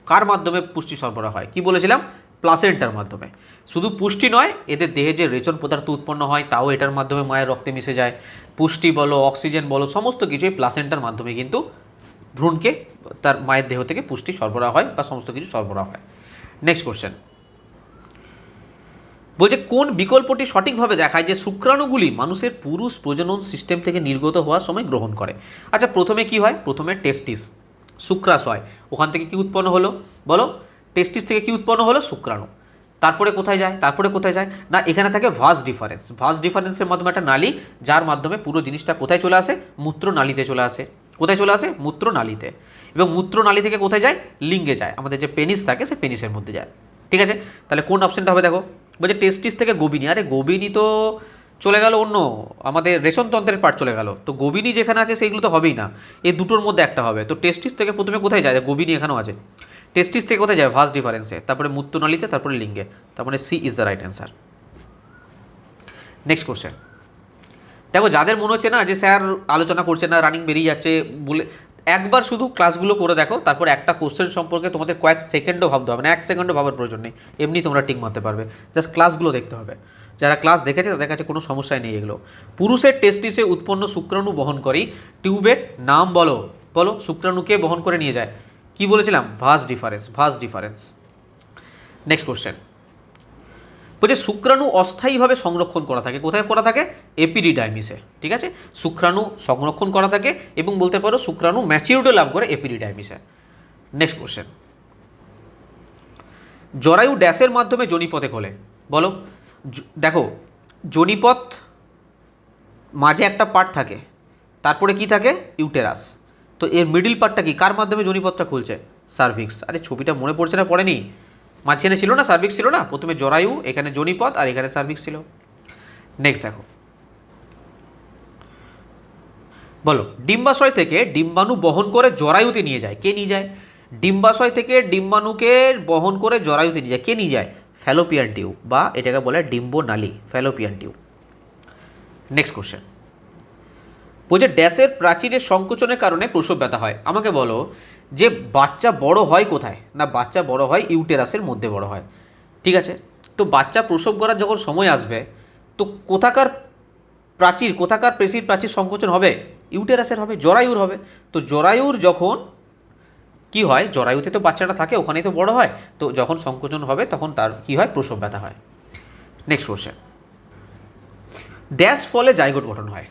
কার মাধ্যমে পুষ্টি সরবরাহ হয়? কি বলেছিলাম? প্লাসেন্টার মাধ্যমে। শুধু পুষ্টি নয়, এদের দেহে যে রেচন পদার্থ উৎপন্ন হয় তাও এটার মাধ্যমে মায়ের রক্তে মিশে যায়। পুষ্টি বলো, অক্সিজেন বলো, সমস্ত কিছুই প্লাসেন্টার মাধ্যমে কিন্তু ভ্রূণকে তার মায়ের দেহ থেকে পুষ্টি সরবরাহ হয় বা সমস্ত কিছু সরবরাহ হয়। নেক্সট কোশ্চেন বলছে কোন বিকল্পটি সঠিকভাবে দেখায় যে শুক্রাণুগুলি মানুষের পুরুষ প্রজনন সিস্টেম থেকে নির্গত হওয়ার সময় গ্রহণ করে। আচ্ছা, প্রথমে কি হয়? প্রথমে টেস্টিস, শুক্রাস হয়। ওখান থেকে কি উৎপন্ন হলো বলো? টেস্টিস থেকে কি উৎপন্ন হলো? শুক্রাণু। তারপরে কোথায় যায়? তারপরে কোথায় যায় না, এখানে থাকে ভাস ডিফারেন্স। ভাস ডিফারেন্সের মাধ্যমে একটা নালী, যার মাধ্যমে পুরো জিনিসটা কোথায় চলে আসে? মূত্রনালীতে চলে আসে। কোথায় চলে আসে? মূত্রনালীতে। এবং মূত্রনালী থেকে কোথায় যায়? লিঙ্গে যায়। আমাদের যে পেনিস থাকে সে পেনিসের মধ্যে যায়। ঠিক আছে, তাহলে কোন অপশনটা হবে দেখো? বলছে টেস্টিস থেকে গোবিনী। আরে গোবিনী তো চলে গেল অন্য, আমাদের রেশনতন্ত্রের পার্ট চলে গেল, তো গোবিনী যেখানে আছে সেইগুলো তো হবেই না, এই দুটোর মধ্যে একটা হবে। তো টেস্টিস থেকে প্রথমে কোথায় যায়? গোবিনী এখানেও আছে। টেস্টিস থেকে কোথায় যায়? ভাস ডিফারেন্সে, তারপরে মূত্রনালীতে, তারপরে লিঙ্গে। তারপরে C is the right answer. Next question দেখো, যাদের মনে হচ্ছে না যে স্যার আলোচনা করছে না, রানিং বেরিয়ে যাচ্ছে বলে, একবার শুধু ক্লাসগুলো করে দেখো, তারপর একটা কোশ্চেন সম্পর্কে তোমাদের কয়েক সেকেন্ডও ভাবতে হবে না, 1 সেকেন্ডও ভাবার প্রয়োজন নেই, এমনি তোমরা টিক মারতে পারবে। জাস্ট ক্লাসগুলো দেখতে হবে। যারা ক্লাস দেখেছে তাদের কাছে কোনো সমস্যাই নেই এগুলো। পুরুষের টেস্টিসে উৎপন্ন শুক্রাণু বহন করি টিউবের নাম বলো। বলো, শুক্রাণুকে বহন করে নিয়ে যায়, কি বলেছিলাম? Vas deferens, vas deferens. Next question বলছে শুক্রাণু অস্থায়ীভাবে সংরক্ষণ করা থাকে, কোথায় করা থাকে? এপিডিডাইমিসে। ঠিক আছে, শুক্রাণু সংরক্ষণ করা থাকে এবং বলতে পারো শুক্রাণু ম্যাচিউরিটি লাভ করে এপিডিডাইমিসে। নেক্সট কোশ্চেন, জরায়ু ড্যাশের মাধ্যমে যোনিপথে খোলে। বলো, দেখো যোনিপথ মাঝে একটা পার্ট থাকে, তারপরে কি থাকে? ইউটেরাস। তো এর মিডিল পার্টটা কি? কার মাধ্যমে যোনিপথটা খুলছে? সার্ভিক্স। আরে ছবিটা মনে পড়ছে না? পড়েনি? মাঝখানে ছিল না সার্ভিক্স ছিল না? প্রথমে জরায়ু, এখানে যোনিপথ, আর এখানে সার্ভিক্স ছিল। নেক্সট দেখো, বলো ডিম্বাশয় থেকে ডিম্বাণু বহন করে জরায়ুতে নিয়ে যায়, কে নিয়ে যায়? ডিম্বাশয় থেকে ডিম্বাণুকে বহন করে জরায়ুতে নিয়ে যায়, কে নিয়ে যায়? ফ্যালোপিয়ান টিউব, বা এটাকে বলে ডিম্বনালী, ফ্যালোপিয়ান টিউব। নেক্সট কোশ্চেন বলছে ড্যাশের প্রাচীরের সংকোচনের কারণে প্রসব ব্যথা হয়। আমাকে বলো যে বাচ্চা বড় হয় কোথায়? না, বাচ্চা বড় হয় ইউটেরাসের মধ্যে বড় হয়। ঠিক আছে, তো বাচ্চা প্রসব করার যখন সময় আসবে, তো কোথাকার প্রাচীর, কোথাকার পেশির প্রাচীর সংকোচন হবে? ইউটেরাসের হবে, জরায়ুর হবে। তো জরায়ুর যখন কি হয়, জরায়ুতে তো বাচ্চাটা থাকে, ওখানেই তো বড় হয়, তো যখন সংকোচন হবে তখন তার কি হয়? প্রসব ব্যথা হয়। নেক্সট কোশ্চেন, ড্যাশ ফলে জাইগোট গঠন হয়।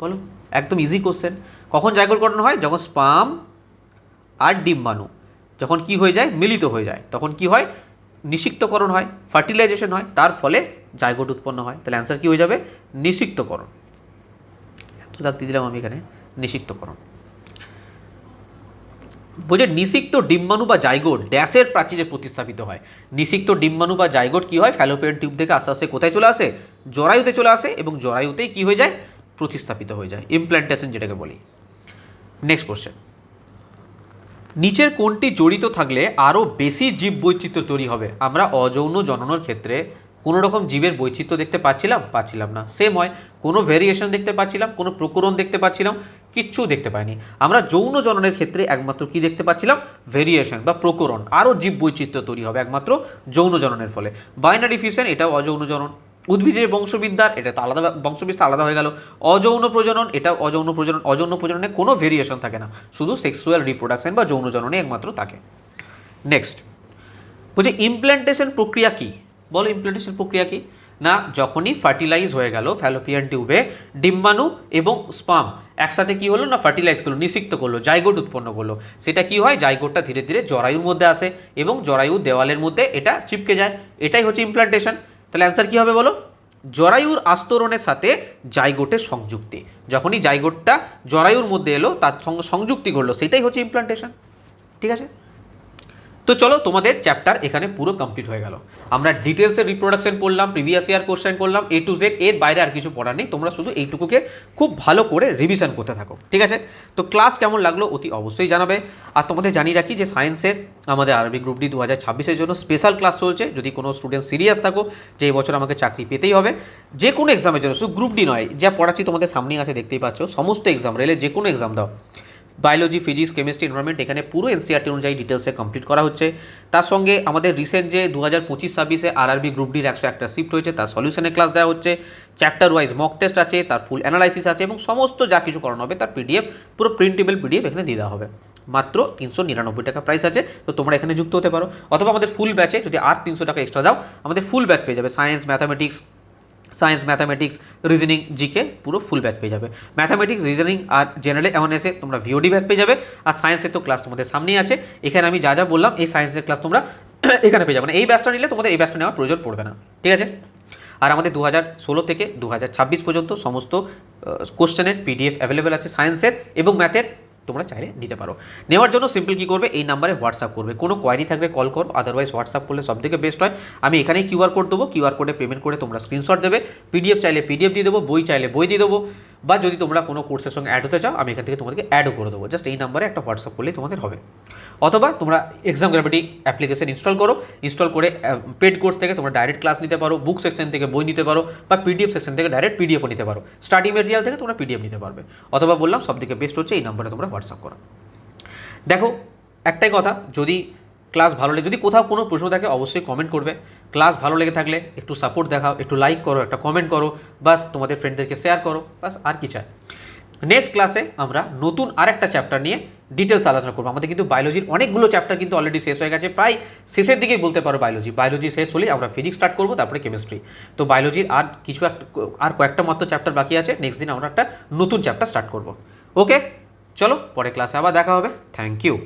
বলো, একদম ইজি কোশ্চেন। কখন জাইগোট গঠন হয়? যখন স্পাম আর ডিম্বাণু যখন কি হয়ে যায়? মিলিত হয়ে যায়, তখন কি হয়? নিষিক্তকরণ হয়, ফার্টিলাইজেশন হয়, তার ফলে জাইগোট উৎপন্ন হয়। তাহলে অ্যান্সার কি হয়ে যাবে? নিষিক্তকরণ। এত দাগ দিয়ে দিলাম আমি এখানে, নিষিক্তকরণ। বলছে নিষিক্ত ডিম্বাণু বা জাইগোট ড্যাশের প্রাচীরে প্রতিস্থাপিত হয়। নিষিক্ত ডিম্বাণু বা জাইগোট কি হয়? ফ্যালোপিয়ান টিউব থেকে আস্তে আস্তে কোথায় চলে আসে? জরায়ুতে চলে আসে, এবং জরায়ুতেই কি হয়ে যায়? প্রতিস্থাপিত হয়ে যায়, ইমপ্ল্যান্টেশন যেটাকে বলি। নেক্সট কোশ্চেন, নিচের কোনটি জড়িত থাকলে আরও বেশি জীব বৈচিত্র্য তৈরি হবে? আমরা অযৌন জননের ক্ষেত্রে কোনো রকম জীবের বৈচিত্র্য দেখতে পাচ্ছিলাম না। সেম হয়, কোনো ভেরিয়েশন দেখতে পাচ্ছিলাম, কোনো প্রকরণ দেখতে পাচ্ছিলাম, কিচ্ছু দেখতে পাইনি। আমরা যৌন জননের ক্ষেত্রে একমাত্র কি দেখতে পাচ্ছিলাম? ভেরিয়েশন বা প্রকরণ, আরও জীব বৈচিত্র্য তৈরি হবে একমাত্র যৌন জননের ফলে। বাইনারি ফিশন, এটাও অযৌন জনন। উদ্ভিদের বংশবিদ্যার, এটা তো আলাদা, বংশবিস্তার আলাদা হয়ে গেল। অযৌন প্রজনন, এটা অযৌন প্রজনন। অযৌন প্রজননে কোনো ভেরিয়েশন থাকে না, শুধু সেক্সুয়াল রিপ্রোডাকশন বা যৌন জননে একমাত্র থাকে। নেক্সট বলছে ইমপ্ল্যান্টেশন প্রক্রিয়া কি? বলো, ইমপ্ল্যান্টেশন প্রক্রিয়া কি? না, যখনই ফার্টিলাইজ হয়ে গেল ফ্যালোপিয়ান টিউবে, ডিম্বাণু এবং স্পাম একসাথে কি হলো? না, ফার্টিলাইজ করলো, নিষিক্ত করলো, জাইগোট উৎপন্ন করলো। সেটা কি হয়? জাইগোটটা ধীরে ধীরে জরায়ুর মধ্যে আসে এবং জরায়ুর দেওয়ালের মধ্যে এটা চিপকে যায়। এটাই হচ্ছে ইমপ্ল্যান্টেশন। তাহলে অ্যান্সার কী হবে বলো? জরায়ুর আস্তরণের সাথে জাইগোটের সংযুক্তি। যখনই জাইগোটটা জরায়ুর মধ্যে এলো, তার সঙ্গে সংযুক্তি করলো, সেটাই হচ্ছে ইমপ্ল্যান্টেশন। ঠিক আছে, তো চলো তোমাদের চ্যাপ্টার এখানে পুরো কমপ্লিট হয়ে গেল। আমরা ডিটেলসের রিপ্রোডাকশন পড়লাম, প্রিভিয়াস ইয়ার কোশ্চেন করলাম, A to Z, এর বাইরে আর কিছু পড়ার নেই। তোমরা শুধু এইটুকুকে খুব ভালো করে রিভিশন করতে থাকো। ঠিক আছে, তো ক্লাস কেমন লাগলো অতি অবশ্যই জানাবে। আর তোমাদের জানিয়ে রাখি যে সায়েন্সের আমাদের আরবি গ্রুপ ডি 2026-এর জন্য স্পেশাল ক্লাস চলছে। যদি কোনো স্টুডেন্ট সিরিয়াস থাকো যে এই বছর আমাকে চাকরি পেতেই হবে, যে কোনো এক্সামের জন্য, শুধু গ্রুপ ডি নয়, যা পড়াচ্ছি তোমাদের সামনেই আছে দেখতেই পাচ্ছ, সমস্ত এক্সাম, রেলে যে কোনো এক্সাম দাও, বায়োলজি, ফিজিক্স, কেমিস্ট্রি, এনভায়রনমেন্ট, এখানে পুরো এনসিআরটি অনুযায়ী ডিটেলসে কমপ্লিট করা হচ্ছে। তার সঙ্গে আমাদের রিসেন্ট যে 2025-26-এ আরআরবি গ্রুপ ডির 101টা শিফট হয়েছে, তার সলিউশনের ক্লাস দেওয়া হচ্ছে। চ্যাপ্টার ওয়াইজ মক টেস্ট আছে, তার ফুল অ্যানালাইসিস আছে, এবং সমস্ত যা কিছু করানো হবে তার পিডিএফ, পুরো প্রিন্টেবল পিডিএফ এখানে দিয়ে দেওয়া হবে। মাত্র 399 টাকা প্রাইস আছে। তো তোমরা এখানে যুক্ত হতে পারো, অথবা আমাদের ফুল ব্যাচে যদি আর 300 টাকা এক্সট্রা দাও আমাদের ফুল ব্যাচ পেয়ে যাবে। সায়েন্স ম্যাথামেটিক্স রিজনিং জিকে পুরো ফুল ব্যাচ পেয়ে যাবে। ম্যাথামেটিক্স রিজনিং আর জেনারেল অ্যাওয়ারনেসে তোমরা ভিওডি ব্যাচ পেয়ে যাবে। আর সায়েন্সের তো ক্লাস তোমাদের সামনেই আছে, এখানে আমি যা যা বললাম এই সায়েন্সের ক্লাস তোমরা এখানে পেয়ে যাবে। মানে এই ব্যাচটা নিলে তোমাদের এই ব্যাচটা নেওয়ার প্রয়োজন পড়বে না, ঠিক আছে। আর আমাদের 2016 থেকে 2026 পর্যন্ত সমস্ত কোশ্চেনের পিডিএফ অ্যাভেলেবেল আছে সায়েন্সের এবং ম্যাথের, তোমরা চাইলে নিতে পারো। নেওয়ার জন্য সিম্পল কী করবে, এই নাম্বারে হোয়াটসঅ্যাপ করবে, কোনো কোয়ারি থাকলে কল করো, আদারওয়াইজ হোয়াটসঅ্যাপ করলে সবথেকে বেস্ট হয়। আমি এখানেই কিউআর কোড দেবো, কিউআর কোডে পেমেন্ট করে তোমরা স্ক্রিনশট দেবে, পিডিএফ চাইলে পিডিএফ দিয়ে দেবো, বই চাইলে বই দিয়ে দেবো, বা যদি তোমরা কোনো কোর্সের সঙ্গে অ্যাড হতে চাও আমি এখান থেকে তোমাদেরকে অ্যাডও করে দেবো। জাস্ট এই নাম্বারে একটা হোয়াটসঅ্যাপ করলেই তোমাদের হবে। অথবা তোমরা এক্সাম গ্র্যাভিটি অ্যাপ্লিকেশন ইনস্টল করো, ইনস্টল করে পেড কোর্স থেকে তোমরা ডাইরেক্ট ক্লাস নিতে পারো, বুক সেকশন থেকে বই নিতে পারো, বা পিডিএফ সেকশন থেকে ডাইরেক্ট পিডিএফও নিতে পারো, স্টাডি মেটেরিয়াল থেকে তোমরা পিডিএফ নিতে পারবে। অথবা বললাম সবথেকে বেস্ট হচ্ছে এই নাম্বারে তোমরা হোয়াটসঅ্যাপ করো। দেখো একটাই কথা, যদি ক্লাস ভালো লাগে, যদি কোথাও কোনো প্রশ্ন থাকে অবশ্যই কমেন্ট করবে। ক্লাস ভালো লেগে থাকলে একটু সাপোর্ট দেখাও, একটু লাইক করো, একটা কমেন্ট করো, বাস তোমাদের ফ্রেন্ডদেরকে শেয়ার করো, বাস আর কি চাই। নেক্সট ক্লাসে আমরা নতুন আরেকটা চ্যাপ্টার নিয়ে ডিটেলস আলোচনা করবো। আমাদের কিন্তু বায়োলজির অনেকগুলো চ্যাপ্টার কিন্তু অলরেডি শেষ হয়ে গেছে, প্রায় শেষের দিকেই বলতে পারো। বায়োলজি শেষ হলেই আমরা ফিজিক্স স্টার্ট করবো, তারপরে কেমিস্ট্রি। তো বায়োলজির আর কয়েকটা মাত্র চ্যাপ্টার বাকি আছে, নেক্সট দিন আমরা একটা নতুন চ্যাপ্টার স্টার্ট করবো। ওকে, চলো পরে ক্লাসে আবার দেখা হবে। Thank you.